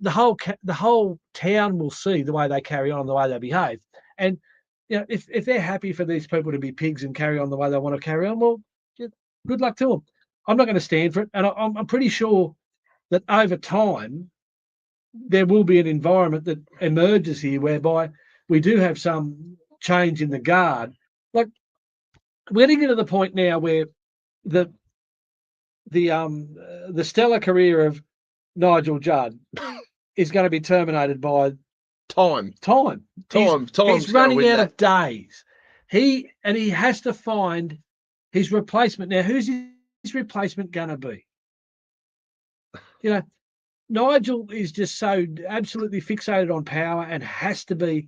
Speaker 1: the whole town will see the way they carry on, the way they behave, and if they're happy for these people to be pigs and carry on the way they want to carry on, well, good luck to them. I'm not going to stand for it, and I'm pretty sure that over time there will be an environment that emerges here whereby we do have some change in the guard. Like we're getting to the point now where the stellar career of Nigel Judd is going to be terminated by
Speaker 2: time.
Speaker 1: He's running out of days. He has to find his replacement. Now, who's his replacement going to be? Nigel is just so absolutely fixated on power and has to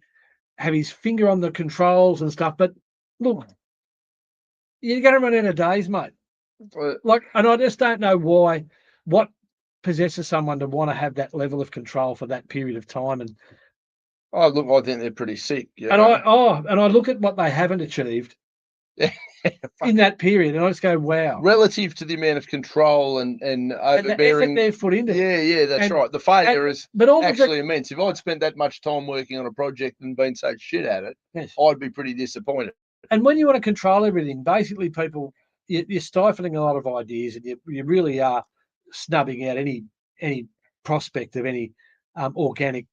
Speaker 1: have his finger on the controls and stuff. But look, you're going to run out of days, mate. And I just don't know what possesses someone to want to have that level of control for that period of time. And
Speaker 2: I think they're pretty sick.
Speaker 1: And I look at what they haven't achieved in that period, and I just go, wow.
Speaker 2: Relative to the amount of control and overbearing
Speaker 1: they've put into.
Speaker 2: Yeah, that's right. The failure is actually immense. If I'd spent that much time working on a project and been so shit at it, I'd be pretty disappointed.
Speaker 1: And when you want to control everything, basically people, you're stifling a lot of ideas, and you really are snubbing out any prospect of any organic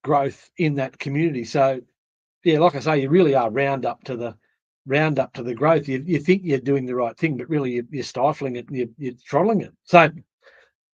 Speaker 1: growth in that community. So, like I say, you really are round up to the growth. You think you're doing the right thing, but really you're stifling it and you're throttling it. So,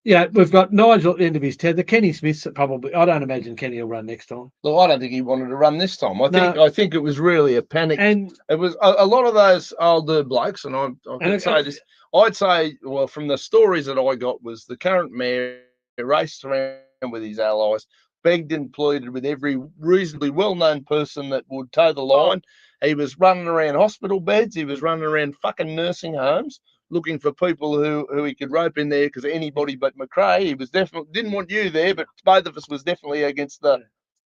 Speaker 1: we've got Nigel at the end of his tether. Kenny Smith's probably. I don't imagine Kenny will run next time.
Speaker 2: Well, I don't think he wanted to run this time. I think it was really a panic. And it was a lot of those older blokes, and I can say this. I'd say, well, from the stories that I got, was the current mayor raced around with his allies, begged and pleaded with every reasonably well-known person that would toe the line. He was running around hospital beds. He was running around fucking nursing homes looking for people who he could rope in there because anybody but McRae. He was definitely didn't want you there, but both of us was definitely against the.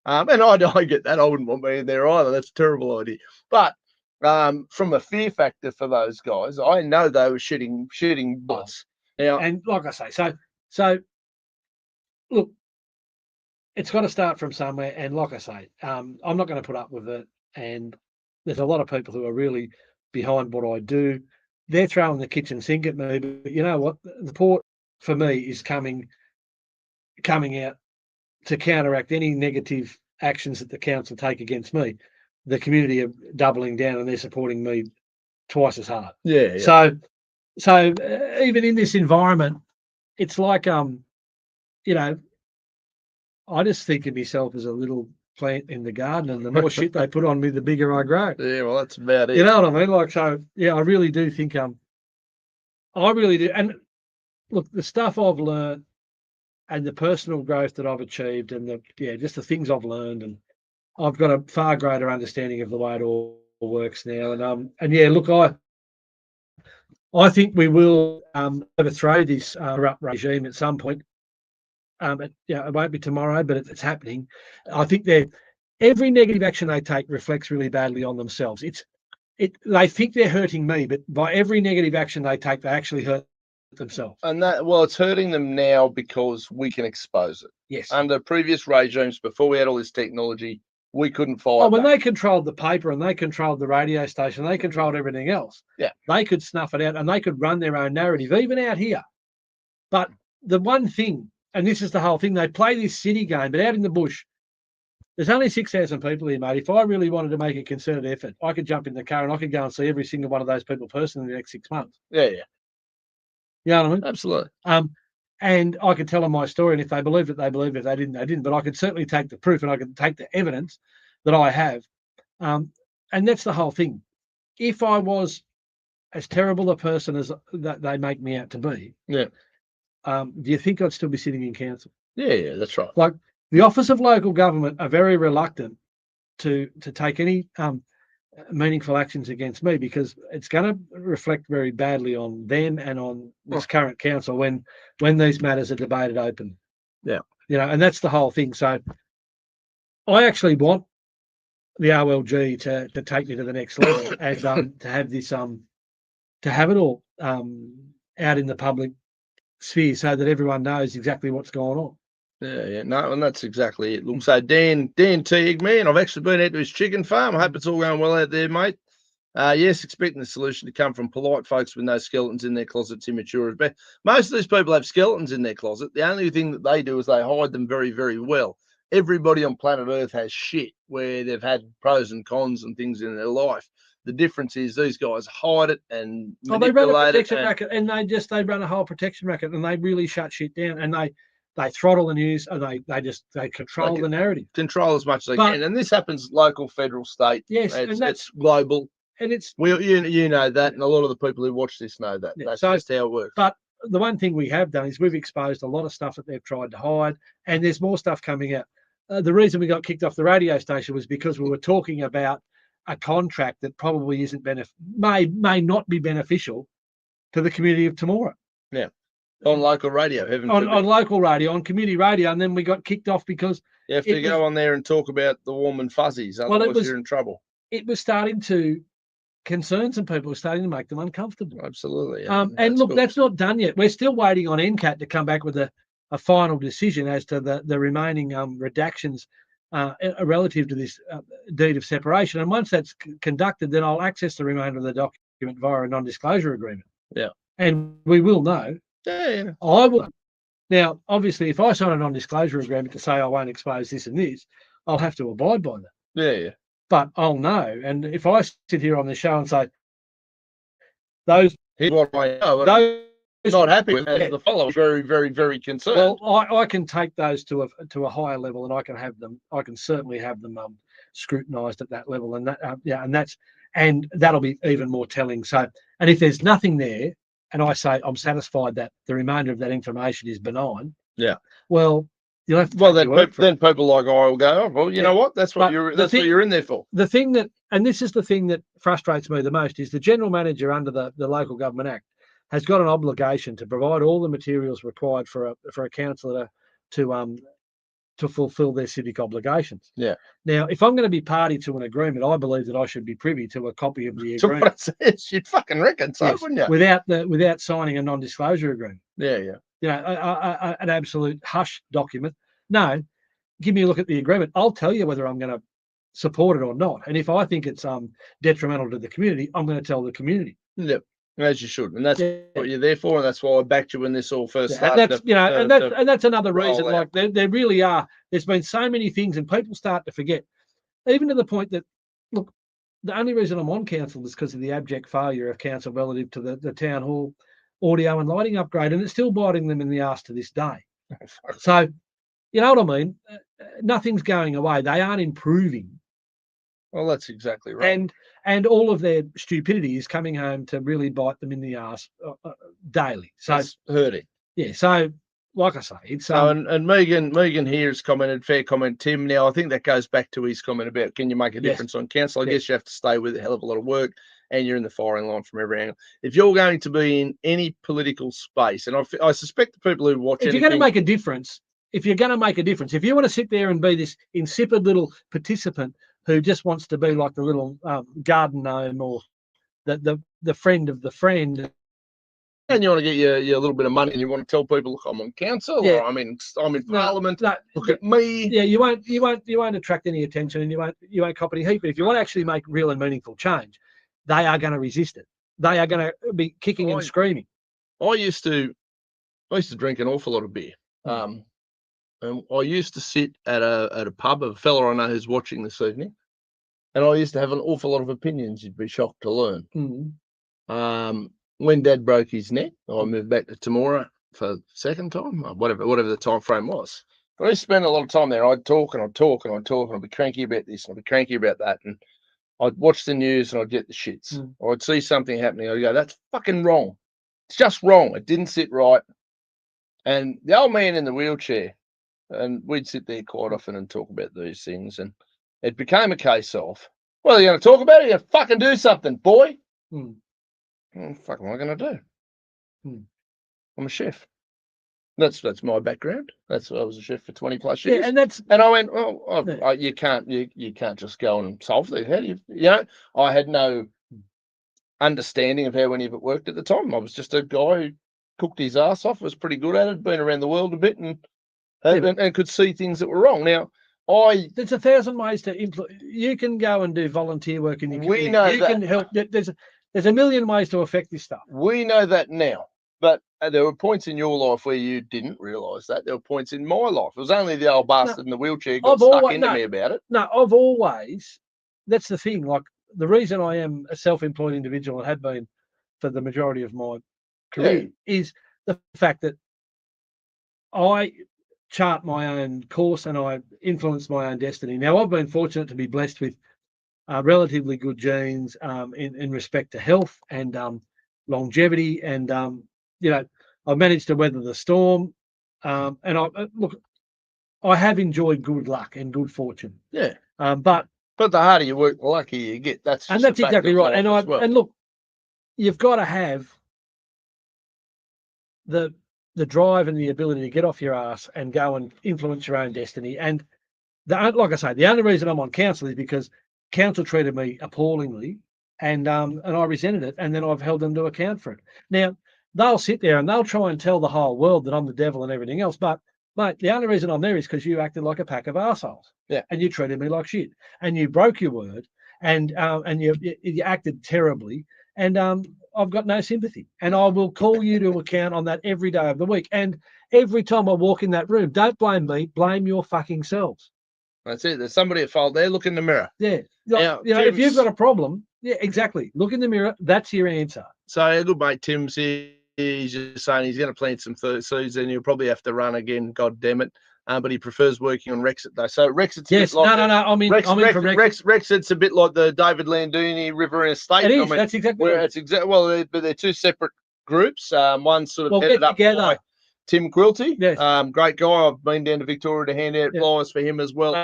Speaker 2: And I get that. I wouldn't want me in there either. That's a terrible idea. But from a fear factor for those guys, I know they were shooting butts. Now,
Speaker 1: and like I say, so look, it's got to start from somewhere. And like I say, I'm not going to put up with it. And there's a lot of people who are really behind what I do. They're throwing the kitchen sink at me, but you know what? The port for me is coming out to counteract any negative actions that the council take against me. The community are doubling down and they're supporting me twice as hard.
Speaker 2: Yeah.
Speaker 1: So even in this environment, it's like you know, I just think of myself as a little plant in the garden, and the more shit they put on me, the bigger I grow.
Speaker 2: Yeah, well, that's about it.
Speaker 1: You know what I mean? Like, so yeah, I really do think I really do. And look, the stuff I've learned and the personal growth that I've achieved, and just the things I've learned, and I've got a far greater understanding of the way it all works now. And yeah, look, I think we will overthrow this corrupt regime at some point. It won't be tomorrow, but it's happening. I think every negative action they take reflects really badly on themselves. They think they're hurting me, but by every negative action they take, they actually hurt themselves.
Speaker 2: And it's hurting them now because we can expose it.
Speaker 1: Yes.
Speaker 2: Under previous regimes, before we had all this technology, we couldn't fight.
Speaker 1: When they controlled the paper and they controlled the radio station, they controlled everything else.
Speaker 2: Yeah.
Speaker 1: They could snuff it out and they could run their own narrative, even out here. But the one thing, and this is the whole thing, they play this city game, but out in the bush, there's only 6,000 people here, mate. If I really wanted to make a concerted effort, I could jump in the car and I could go and see every single one of those people personally in the next 6 months.
Speaker 2: Yeah.
Speaker 1: You know what I mean?
Speaker 2: Absolutely.
Speaker 1: And I could tell them my story, and if they believed it, they believed it. If they didn't, they didn't. But I could certainly take the proof and I could take the evidence that I have. And that's the whole thing. If I was as terrible a person as that they make me out to be,
Speaker 2: do
Speaker 1: you think I'd still be sitting in council?
Speaker 2: Yeah, that's right.
Speaker 1: Like, the Office of Local Government are very reluctant to take any meaningful actions against me, because it's going to reflect very badly on them and on this current council when these matters are debated openly.
Speaker 2: Yeah.
Speaker 1: And that's the whole thing. So I actually want the OLG to take me to the next level and to have this to have it all out in the public sphere so that everyone knows exactly what's going on.
Speaker 2: Yeah, no, and that's exactly it. Look, so Dan Teague, man, I've actually been out to his chicken farm. I hope it's all going well out there, mate. Yes, expecting the solution to come from polite folks with no skeletons in their closets, immature. But most of these people have skeletons in their closet. The only thing that they do is they hide them very, very well. Everybody on planet Earth has shit where they've had pros and cons and things in their life. The difference is these guys hide it and
Speaker 1: they run a
Speaker 2: manipulate
Speaker 1: protection racket, and they run a whole protection racket, and they really shut shit down, and they throttle the news, and they control the narrative.
Speaker 2: Control as much as they can. And this happens local, federal, state.
Speaker 1: Yes,
Speaker 2: it's global.
Speaker 1: And it's
Speaker 2: you know that, and a lot of the people who watch this know that.
Speaker 1: Yeah,
Speaker 2: that's just how it works.
Speaker 1: But the one thing we have done is we've exposed a lot of stuff that they've tried to hide, and there's more stuff coming out. The reason we got kicked off the radio station was because we were talking about a contract that probably isn't may not be beneficial to the community of Temora.
Speaker 2: Yeah. On local radio,
Speaker 1: on local radio, on community radio, and then we got kicked off because
Speaker 2: you have to go on there and talk about the warm and fuzzies. Otherwise, you're in trouble.
Speaker 1: It was starting to concern some people. It was starting to make them uncomfortable.
Speaker 2: Absolutely. Yeah.
Speaker 1: And look, that's not done yet. We're still waiting on NCAT to come back with a final decision as to the remaining redactions relative to this deed of separation. And once that's conducted, then I'll access the remainder of the document via a non-disclosure agreement.
Speaker 2: Yeah.
Speaker 1: And we will know.
Speaker 2: Yeah.
Speaker 1: I will. Now, obviously, if I sign a non-disclosure agreement to say I won't expose this and this, I'll have to abide by that.
Speaker 2: Yeah.
Speaker 1: But I'll know. And if I sit here on the show and say, here's
Speaker 2: what I know, those not happy with that, the followers very, very, very concerned.
Speaker 1: Well, I can take those to a higher level, and I can certainly have them scrutinised at that level, and and that'll be even more telling. So, and if there's nothing there, and I say I'm satisfied that the remainder of that information is benign,
Speaker 2: yeah.
Speaker 1: Well, You'll have to
Speaker 2: Well,
Speaker 1: take your word for it.
Speaker 2: then people like I will go, oh, well, you
Speaker 1: Yeah.
Speaker 2: know what? That's what
Speaker 1: But
Speaker 2: what you're in there for.
Speaker 1: The thing that, and this is the thing that frustrates me the most, is the general manager under the Local Government Act has got an obligation to provide all the materials required for a councillor to fulfil their civic obligations.
Speaker 2: Yeah.
Speaker 1: Now, if I'm going to be party to an agreement, I believe that I should be privy to a copy of the
Speaker 2: So
Speaker 1: agreement.
Speaker 2: what it says, you'd fucking reckon so,
Speaker 1: Yes,
Speaker 2: wouldn't you?
Speaker 1: without signing a non-disclosure agreement.
Speaker 2: Yeah.
Speaker 1: You know, an absolute hush document. No, give me a look at the agreement. I'll tell you whether I'm going to support it or not. And if I think it's detrimental to the community, I'm going to tell the community.
Speaker 2: Yep. As you should, and that's
Speaker 1: Yeah.
Speaker 2: what you're there for, and that's why I backed you when this all first
Speaker 1: And
Speaker 2: started.
Speaker 1: that's another reason.
Speaker 2: roll out.
Speaker 1: Like there really are. There's been so many things, and people start to forget, even to the point that, look, the only reason I'm on council is because of the abject failure of council relative to the town hall audio and lighting upgrade, and it's still biting them in the arse to this day. So, you know what I mean? Nothing's going away. They aren't improving.
Speaker 2: Well, that's exactly right.
Speaker 1: And all of their stupidity is coming home to really bite them in the arse daily. So
Speaker 2: That's hurting.
Speaker 1: Yeah. So, like I say, it's
Speaker 2: So, and Megan here has commented, fair comment, Tim. Now, I think that goes back to his comment about can you make a difference on council? I guess you have to stay with a hell of a lot of work, and you're in the firing line from every angle. If you're going to be in any political space, and I suspect the people who watch,
Speaker 1: if you're going to make a difference, if you want to sit there and be this insipid little participant who just wants to be like the little garden gnome or the friend of the friend,
Speaker 2: and you want to get your little bit of money, and you want to tell people, look, I'm on council, or I'm in Parliament. Look at me.
Speaker 1: Yeah, you won't attract any attention, and you won't cop any heat. But if you want to actually make real and meaningful change, they are going to resist it. They are going to be kicking and screaming.
Speaker 2: I used to drink an awful lot of beer. And I used to sit at a pub, a fella I know who's watching this evening, and I used to have an awful lot of opinions. You'd be shocked to learn. When Dad broke his neck, I moved back to Temora for the second time, whatever the time frame was. But I used to spend a lot of time there. I'd talk and I'd talk and I'd talk and I'd be cranky about this and I'd be cranky about that. And I'd watch the news and I'd get the shits. Or I'd see something happening. I'd go, that's fucking wrong. It's just wrong. It didn't sit right. And the old man in the wheelchair, and we'd sit there quite often and talk about these things. And it became a case of, well, you're going to talk about it? You fucking do something, boy. What the fuck am I going to do? I'm a chef. That's my background. I was a chef for 20 plus years.
Speaker 1: Yeah,
Speaker 2: and I went, you can't just go and solve these. How do you? I had no understanding of how any of it worked at the time. I was just a guy who cooked his ass off, was pretty good at it, been around the world a bit, and could see things that were wrong. Now, there's 1,000 ways to influence. You can go and do volunteer work in your community. You can help. There's a million ways to affect this stuff. We know that now, but there were points in your life where you didn't realise that. There were points in my life. It was only the old bastard in the wheelchair got stuck into me about it.
Speaker 1: No, I've always. That's the thing. Like the reason I am a self-employed individual and had been for the majority of my career is the fact that I chart my own course and I influence my own destiny. Now, I've been fortunate to be blessed with relatively good genes in respect to health and longevity, and I've managed to weather the storm. And I have enjoyed good luck and good fortune.
Speaker 2: Yeah.
Speaker 1: But
Speaker 2: the harder you work, the luckier you get. That's
Speaker 1: exactly right. And look, you've got to have the drive and the ability to get off your ass and go and influence your own destiny. And like I say, the only reason I'm on council is because council treated me appallingly, and I resented it, and then I've held them to account for it. Now, they'll sit there and they'll try and tell the whole world that I'm the devil and everything else, but mate, the only reason I'm there is because you acted like a pack of arseholes.
Speaker 2: Yeah.
Speaker 1: And you treated me like shit, and you broke your word, and you acted terribly, and I've got no sympathy, and I will call you to account on that every day of the week. And every time I walk in that room, don't blame me, blame your fucking selves. That's
Speaker 2: it. There's somebody at fault there. Look in the mirror.
Speaker 1: Yeah. Now, if you've got a problem, exactly. Look in the mirror. That's your answer.
Speaker 2: So a good mate, Tim's here. He's just saying he's going to plant some seeds, and he'll probably have to run again. God damn it! But he prefers working on Rexit though. So Rexit's a bit like
Speaker 1: I'm in for Rexit.
Speaker 2: Rexit's a bit like the David Landuni River Estate.
Speaker 1: It is. That's exactly.
Speaker 2: But they're two separate groups. One's sort of headed up by Tim Quilty.
Speaker 1: Yes.
Speaker 2: Great guy. I've been down to Victoria to hand out flyers for him as well.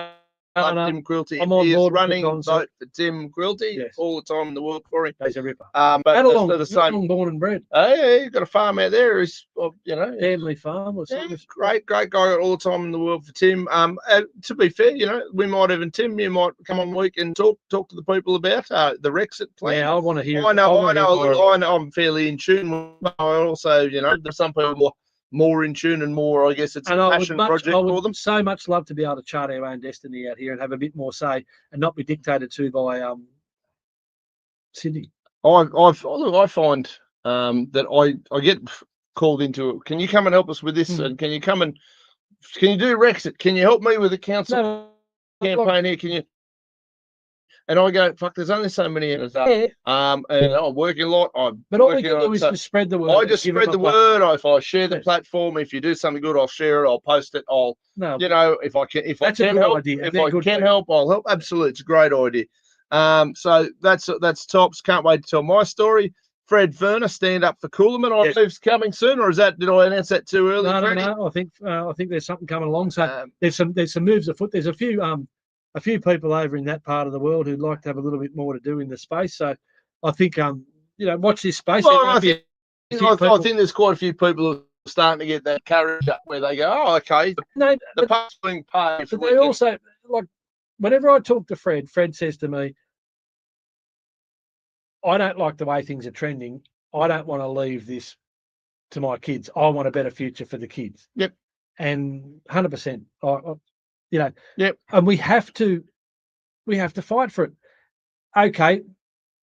Speaker 2: Tim Quilty.
Speaker 1: I'm on
Speaker 2: He is
Speaker 1: board
Speaker 2: running vote for Tim Quilty all the time in the world for him.
Speaker 1: He's a ripper.
Speaker 2: But the same.
Speaker 1: Born and bred.
Speaker 2: Hey, he's got a farm out there. He's,
Speaker 1: family farm or something.
Speaker 2: Great guy all the time in the world for Tim. To be fair, we might even Tim. You might come on week and talk to the people about the Rexit plan.
Speaker 1: Yeah, I want to hear.
Speaker 2: I know. I'm fairly in tune. I also, there's some people more in tune and more, I guess it's a passion project for them.
Speaker 1: So much love to be able to chart our own destiny out here and have a bit more say and not be dictated to by Sydney.
Speaker 2: I find that I get called into it. Can you come and help us with this? And can you do Rexit? Can you help me with the council campaign here? Can you? And I go, fuck, there's only so many hours up. And I'm working a lot.
Speaker 1: But all we can do is to spread the word.
Speaker 2: I just spread the word. If I share the platform, if you do something good, I'll share it. I'll post it. If I can help, I'll help. Absolutely. It's a great idea. So that's tops. Can't wait to tell my story. Fred Verner, stand up for Coolaman. I believe it's coming soon, or did I announce that too early?
Speaker 1: No. I think there's something coming along. So there's some moves afoot. There's a few people over in that part of the world who'd like to have a little bit more to do in the space. So I think watch this space.
Speaker 2: Well, I think there's quite a few people who are starting to get that courage up where they go, oh, okay. The past being paid.
Speaker 1: But they also, like, whenever I talk to Fred says to me, I don't like the way things are trending. I don't want to leave this to my kids. I want a better future for the kids.
Speaker 2: Yep.
Speaker 1: And 100%.
Speaker 2: Yep.
Speaker 1: And we have to fight for it. Okay,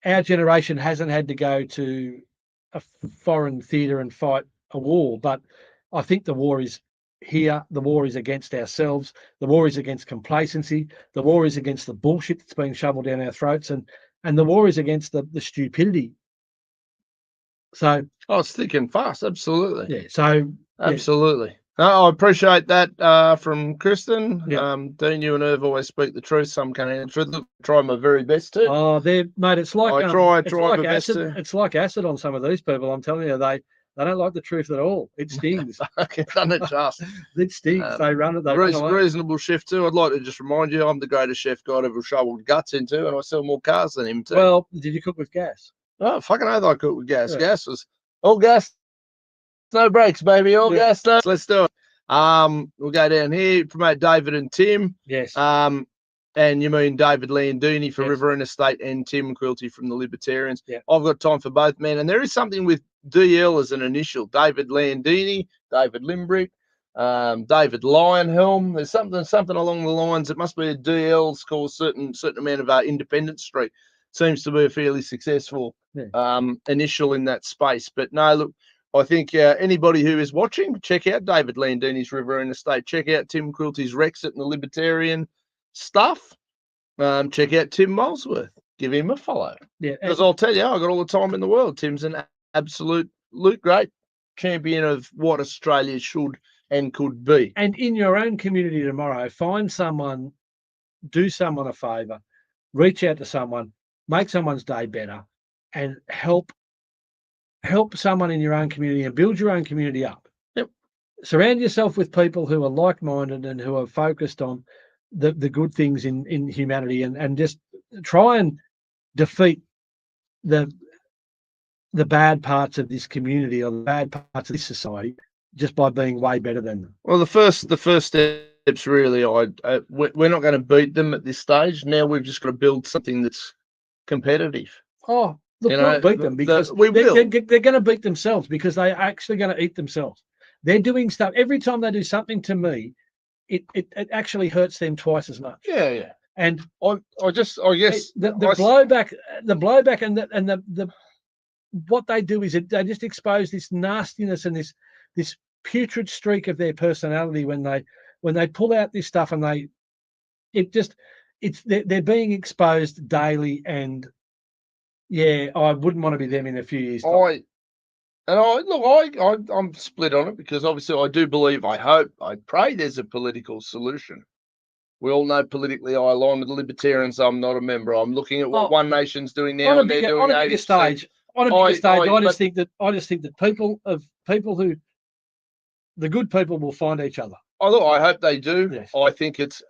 Speaker 1: our generation hasn't had to go to a foreign theatre and fight a war, but I think the war is here. The war is against ourselves. The war is against complacency. The war is against the bullshit that's being shoveled down our throats, and the war is against the stupidity. So
Speaker 2: it's thick and fast, absolutely.
Speaker 1: Yeah. So
Speaker 2: absolutely. No, I appreciate that from Kristen.
Speaker 1: Yeah.
Speaker 2: Dean, you and Irv always speak the truth. Some can't answer it. Try my very best to.
Speaker 1: Oh, mate, it's like
Speaker 2: I try
Speaker 1: like
Speaker 2: my best
Speaker 1: acid. It's like acid on some of these people. I'm telling you, they don't like the truth at all. It stings.
Speaker 2: Doesn't it just?
Speaker 1: It stings. They run it. They
Speaker 2: reasonable chef too. I'd like to just remind you, I'm the greatest chef God ever shoveled guts into, and I sell more cars than him too.
Speaker 1: Well, did you cook with gas?
Speaker 2: Oh, fucking oath I cook with gas. Yeah. Gas was all gas. No brakes, baby. All gas. No. Let's do it. We'll go down here. Promote David and Tim.
Speaker 1: Yes.
Speaker 2: And you mean David Landini for Riverina Estate and Tim Quilty from the Libertarians.
Speaker 1: Yeah.
Speaker 2: I've got time for both, man. And there is something with DL as an initial. David Landini, David Limbrick, David Lionhelm. There's something along the lines. It must be a DL's called certain amount of Independence Street. Seems to be a fairly successful initial in that space. But no, look, I think anybody who is watching, check out David Landini's Riverina Estate. Check out Tim Quilty's Rexit and the Libertarian stuff. Check out Tim Molesworth. Give him a follow.
Speaker 1: Yeah,
Speaker 2: because I'll tell you, I've got all the time in the world. Tim's an absolute great champion of what Australia should and could be.
Speaker 1: And in your own community tomorrow, find someone, do someone a favour, reach out to someone, make someone's day better, and help someone in your own community and build your own community up.
Speaker 2: Yep.
Speaker 1: Surround yourself with people who are like-minded and who are focused on the good things in humanity, and just try and defeat the bad parts of this community or the bad parts of this society just by being way better than them.
Speaker 2: Well, the first steps really, we're not going to beat them at this stage. Now we've just got to build something that's competitive.
Speaker 1: Oh, look, we'll beat them because they're going to beat themselves because they're actually going to eat themselves. They're doing stuff every time they do something to me. It actually hurts them twice as much.
Speaker 2: Yeah.
Speaker 1: And
Speaker 2: I guess
Speaker 1: the blowback and the what they do is they just expose this nastiness and this putrid streak of their personality when they pull out this stuff, and they're being exposed daily. And I wouldn't want to be them in a few years time.
Speaker 2: I'm split on it because obviously I do believe, I hope, I pray there's a political solution. We all know politically I align with the Libertarians. I'm not a member. I'm looking at what One Nation's doing now.
Speaker 1: On a bigger stage, I just think that people who the good people will find each other.
Speaker 2: I hope they do.
Speaker 1: Yes.
Speaker 2: I think it's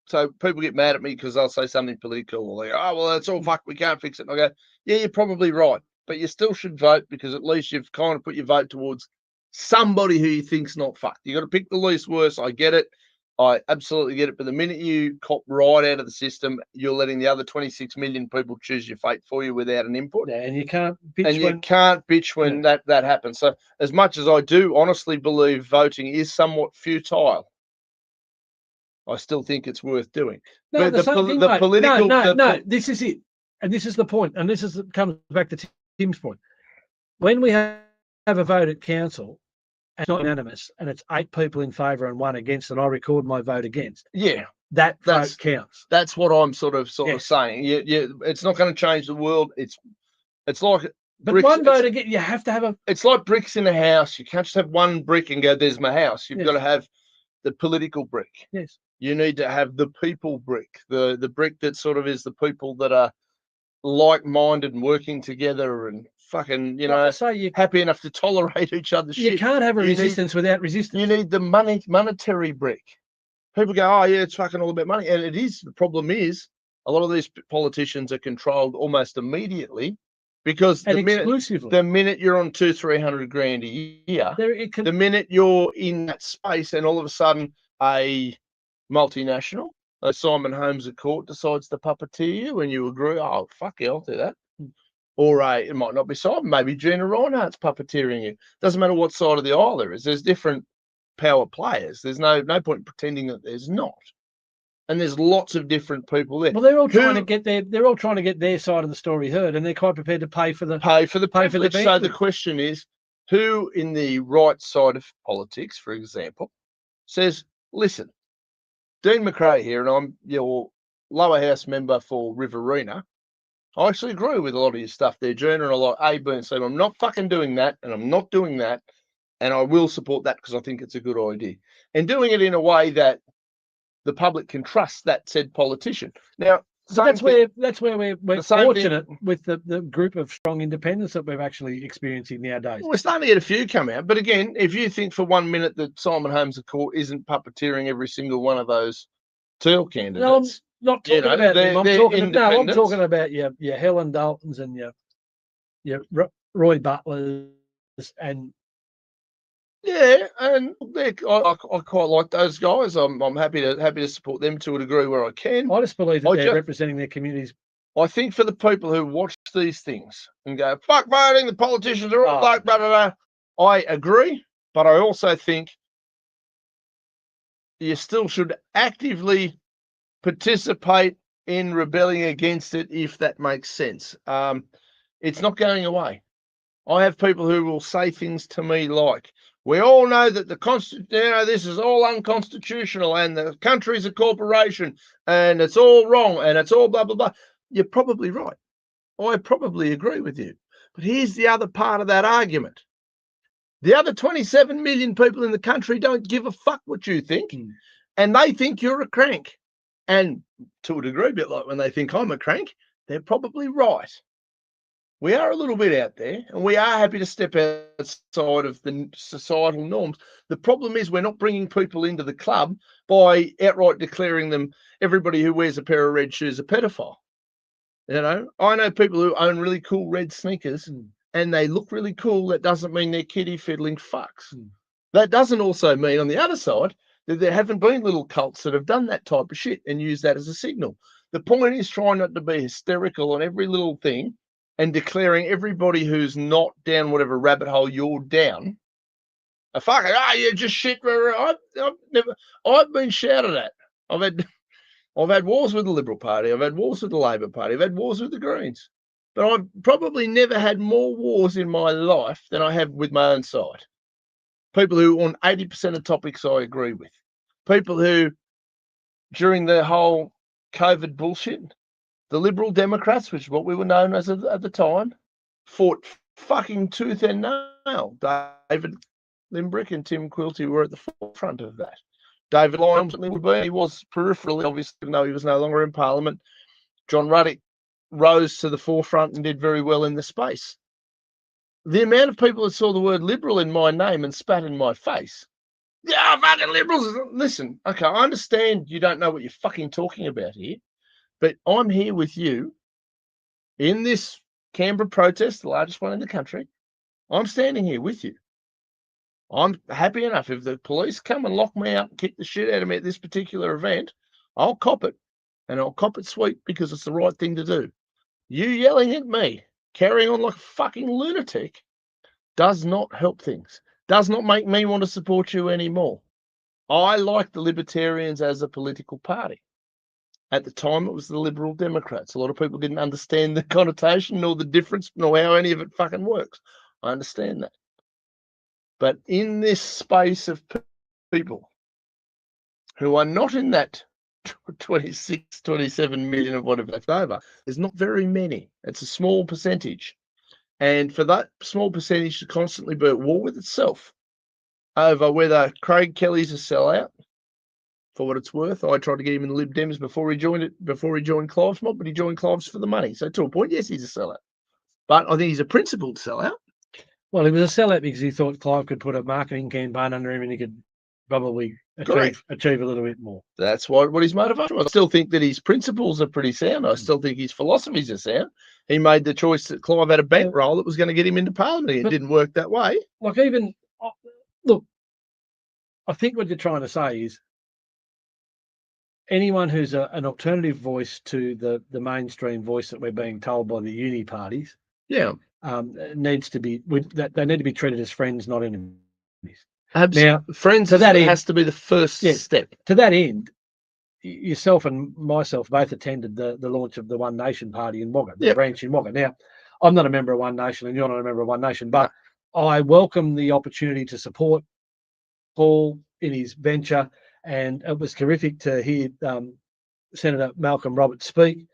Speaker 2: so people get mad at me because I'll say something political. Or they go, oh, well, that's all fuck. We can't fix it. And I go, yeah, you're probably right. But you still should vote because at least you've kind of put your vote towards somebody who you think's not fucked. You got to pick the least worst. I get it. I absolutely get it. But the minute you cop right out of the system, you're letting the other 26 million people choose your fate for you without an input.
Speaker 1: Yeah, and you can't bitch
Speaker 2: when that happens. So as much as I do honestly believe voting is somewhat futile, I still think it's worth doing.
Speaker 1: No,
Speaker 2: but
Speaker 1: the political. No. This is it, and this is the point, and this comes back to Tim's point. When we have a vote at council, and it's not unanimous, and it's 8 people in favour and 1 against, and I record my vote against.
Speaker 2: Yeah,
Speaker 1: that vote counts.
Speaker 2: That's what I'm sort of saying. Yeah, it's not going to change the world. It's like.
Speaker 1: But bricks, one vote again, you have to have a.
Speaker 2: It's like bricks in a house. You can't just have one brick and go, "There's my house." You've got to have the political brick.
Speaker 1: Yes.
Speaker 2: You need to have the people brick, the brick that sort of is the people that are like-minded and working together and fucking, happy enough to tolerate each other's shit.
Speaker 1: You can't have a resistance without resistance.
Speaker 2: You need the monetary brick. People go, oh, yeah, it's fucking all about money. And it is. The problem is a lot of these politicians are controlled almost immediately because the minute you're on 200-300 grand a year, the minute you're in that space and all of a sudden a multinational, Simon Holmes at court decides to puppeteer you and you agree, oh, fuck yeah, I'll do that. Or it might not be Simon, maybe Gina Reinhardt's puppeteering you. Doesn't matter what side of the aisle there is. There's different power players. There's no point pretending that there's not. And there's lots of different people there.
Speaker 1: Well, they're all trying to get their side of the story heard, and they're quite prepared to pay for the
Speaker 2: privilege. So the question is, who in the right side of politics, for example, says, listen, Dean McRae here, and I'm your lower house member for Riverina. I actually agree with a lot of your stuff there, Gina, and I like A, B, and C. I'm not fucking doing that, and I'm not doing that, and I will support that because I think it's a good idea. And doing it in a way that the public can trust that said politician. Now,
Speaker 1: that's where we're fortunate with the group of strong independents that we're actually experiencing nowadays.
Speaker 2: Well, we're starting to get a few come out. But again, if you think for 1 minute that Simon Holmes at court isn't puppeteering every single one of those Teal candidates.
Speaker 1: No, I'm not talking about them. I'm talking about your Helen Daltons and your Roy Butlers and.
Speaker 2: Yeah, and I quite like those guys. I'm happy to support them to a degree where I can.
Speaker 1: I just believe that they're representing their communities.
Speaker 2: I think for the people who watch these things and go, fuck voting, the politicians are all like, blah, blah, blah. I agree, but I also think you still should actively participate in rebelling against it if that makes sense. It's not going away. I have people who will say things to me like, we all know that this is all unconstitutional and the country's a corporation and it's all wrong and it's all blah, blah, blah. You're probably right. I probably agree with you. But here's the other part of that argument. The other 27 million people in the country don't give a fuck what you think, and they think you're a crank. And to a degree, a bit like when they think I'm a crank, they're probably right. We are a little bit out there, and we are happy to step outside of the societal norms. The problem is we're not bringing people into the club by outright declaring them, everybody who wears a pair of red shoes, a pedophile. I know people who own really cool red sneakers, and they look really cool. That doesn't mean they're kiddie fiddling fucks. That doesn't also mean, on the other side, that there haven't been little cults that have done that type of shit and used that as a signal. The point is trying not to be hysterical on every little thing and declaring everybody who's not down whatever rabbit hole you're down a fucking, you're just shit. I've been shouted at. I've had wars with the Liberal Party. I've had wars with the Labor Party. I've had wars with the Greens. But I've probably never had more wars in my life than I have with my own side. People who on 80% of topics I agree with. People who, during the whole COVID bullshit, the Liberal Democrats, which is what we were known as at the time, fought fucking tooth and nail. David Limbrick and Tim Quilty were at the forefront of that. David Lyons would be. He was peripherally, obviously, even though he was no longer in Parliament. John Ruddick rose to the forefront and did very well in the space. the amount of people that saw the word liberal in my name and spat in my face. Yeah, fucking liberals. Listen, okay, I understand you don't know what you're fucking talking about here, but I'm here with you in this Canberra protest, the largest one in the country. I'm standing here with you. I'm happy enough if the police come and lock me up and kick the shit out of me at this particular event, I'll cop it. And I'll cop it sweet because it's the right thing to do. You yelling at me, carrying on like a fucking lunatic, does not help things. Does not make me want to support you anymore. I like the Libertarians as a political party. At the time, it was the Liberal Democrats. A lot of people didn't understand the connotation nor the difference nor how any of it fucking works. I understand that. But in this space of people who are not in that 26, 27 million of whatever left over, there's not very many. It's a small percentage. And for that small percentage to constantly be at war with itself over whether Craig Kelly's a sellout, for what it's worth, I tried to get him in the Lib Dems before he joined Clive's mob, but he joined Clive's for the money. So to a point, yes, he's a sellout. But I think he's a principled sellout.
Speaker 1: Well, he was a sellout because he thought Clive could put a marketing campaign under him and he could probably achieve a little bit more.
Speaker 2: That's what his motivation was. I still think that his principles are pretty sound. I still think his philosophies are sound. He made the choice that Clive had a bankroll that was going to get him into Parliament. It didn't work that way.
Speaker 1: Like even, look, I think what you're trying to say is anyone who's an alternative voice to the mainstream voice that we're being told by the uni parties, needs to be they need to be treated as friends, not enemies.
Speaker 2: Now, friends to that end, has to be the first step.
Speaker 1: To that end, yourself and myself both attended the launch of the One Nation Party in Wagga, the branch in Wagga. Now, I'm not a member of One Nation, and you're not a member of One Nation, but I welcome the opportunity to support Paul in his venture, and it was terrific to hear Senator Malcolm Roberts speak.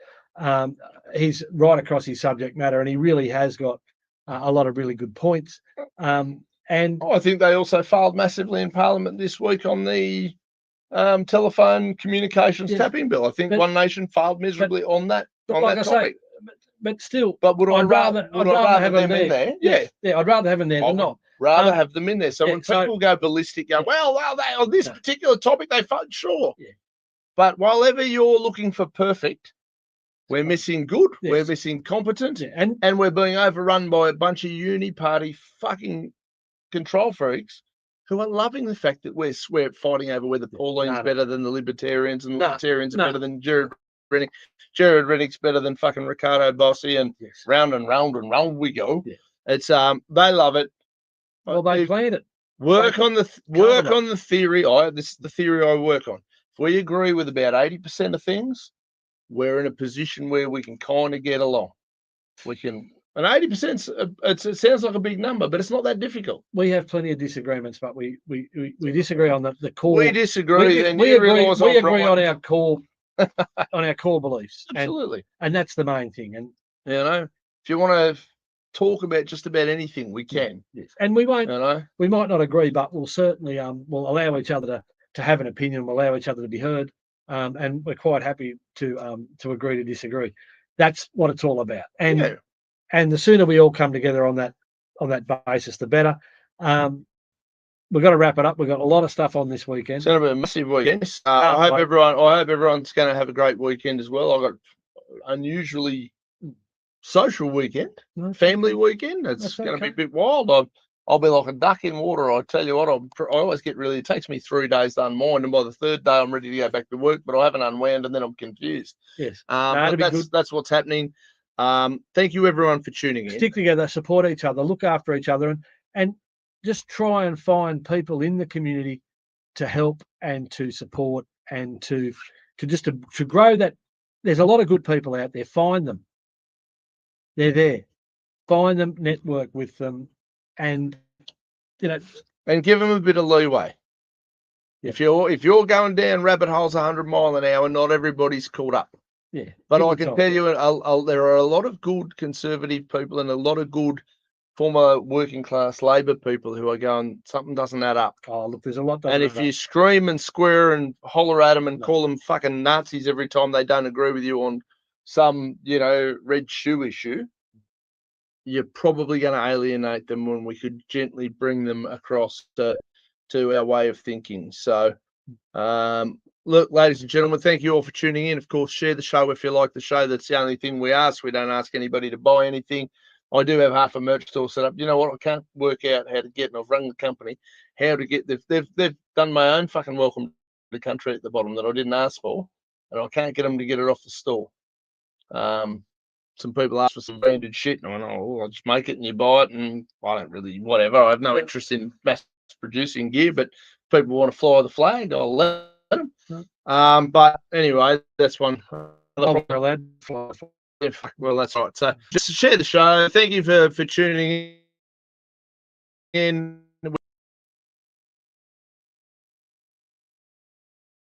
Speaker 1: He's right across his subject matter, and he really has got a lot of really good points. And
Speaker 2: I think they also failed massively in Parliament this week on the telephone communications tapping bill. I think One Nation failed miserably on that topic.
Speaker 1: But still,
Speaker 2: would I rather have them in there?
Speaker 1: Yeah, I'd rather have them there than not.
Speaker 2: Rather have them in there. So when people go ballistic, go, well, they on this particular topic, they fought, sure.
Speaker 1: Yeah.
Speaker 2: But while ever you're looking for perfect, we're missing good, we're missing competent, and we're being overrun by a bunch of uni party fucking control freaks who are loving the fact that we're fighting over whether Pauline's better than the Libertarians and the Libertarians are better than Jared Rennick. Jared Rennick's better than fucking Ricardo Bossi, and round and round and round we go. Yeah. It's they love it.
Speaker 1: Well, they planned it.
Speaker 2: Work on the theory. This is the theory I work on. If we agree with about 80% of things, we're in a position where we can kind of get along. We can. And 80%, it sounds like a big number, but it's not that difficult.
Speaker 1: We have plenty of disagreements, but we disagree on the core.
Speaker 2: We disagree,
Speaker 1: we agree on our core on our core beliefs.
Speaker 2: Absolutely,
Speaker 1: and that's the main thing. And
Speaker 2: if you want to talk about just about anything, we can.
Speaker 1: Yes, and we won't. We might not agree, but we'll certainly we'll allow each other to have an opinion. We'll allow each other to be heard, and we're quite happy to agree to disagree. That's what it's all about. And the sooner we all come together on that basis, the better. We've got to wrap it up. We've got a lot of stuff on this weekend.
Speaker 2: It's going to be a massive weekend. I hope everyone's going to have a great weekend as well. I've got unusually social weekend, family weekend. It's going to be a bit wild. I'll be like a duck in water. I tell you what, I always get it takes me 3 days to unwind, and by the third day I'm ready to go back to work, but I haven't unwound and then I'm confused.
Speaker 1: Yes.
Speaker 2: That's what's happening. Thank you everyone for tuning in.
Speaker 1: Stick together, support each other, look after each other, and just try and find people in the community to help and to support and to grow that. There's a lot of good people out there. Find them. They're there. Find them, network with them, and
Speaker 2: and give them a bit of leeway. Yeah. If you're going down rabbit holes 100 mile an hour, not everybody's caught up.
Speaker 1: Yeah,
Speaker 2: but I can tell you, there are a lot of good conservative people and a lot of good former working class Labor people who are going, something doesn't add up.
Speaker 1: Oh, look, there's a lot.
Speaker 2: And if you scream and square and holler at them and call them fucking Nazis every time they don't agree with you on some, red shoe issue, you're probably going to alienate them when we could gently bring them across to our way of thinking. So, look, ladies and gentlemen, thank you all for tuning in. Of course, share the show if you like the show. That's the only thing we ask. We don't ask anybody to buy anything. I do have half a merch store set up. You know what? I can't work out how to get, and I've rung the company, how to get. They've done my own fucking welcome to the country at the bottom that I didn't ask for, and I can't get them to get it off the store. Some people ask for some branded shit, and I went, oh, I'll just make it and you buy it, and I don't really, whatever. I have no interest in mass producing gear, but if people want to fly the flag, I'll let them. But anyway, that's one.
Speaker 1: Well, that's
Speaker 2: right. So just share the show. Thank you for tuning in.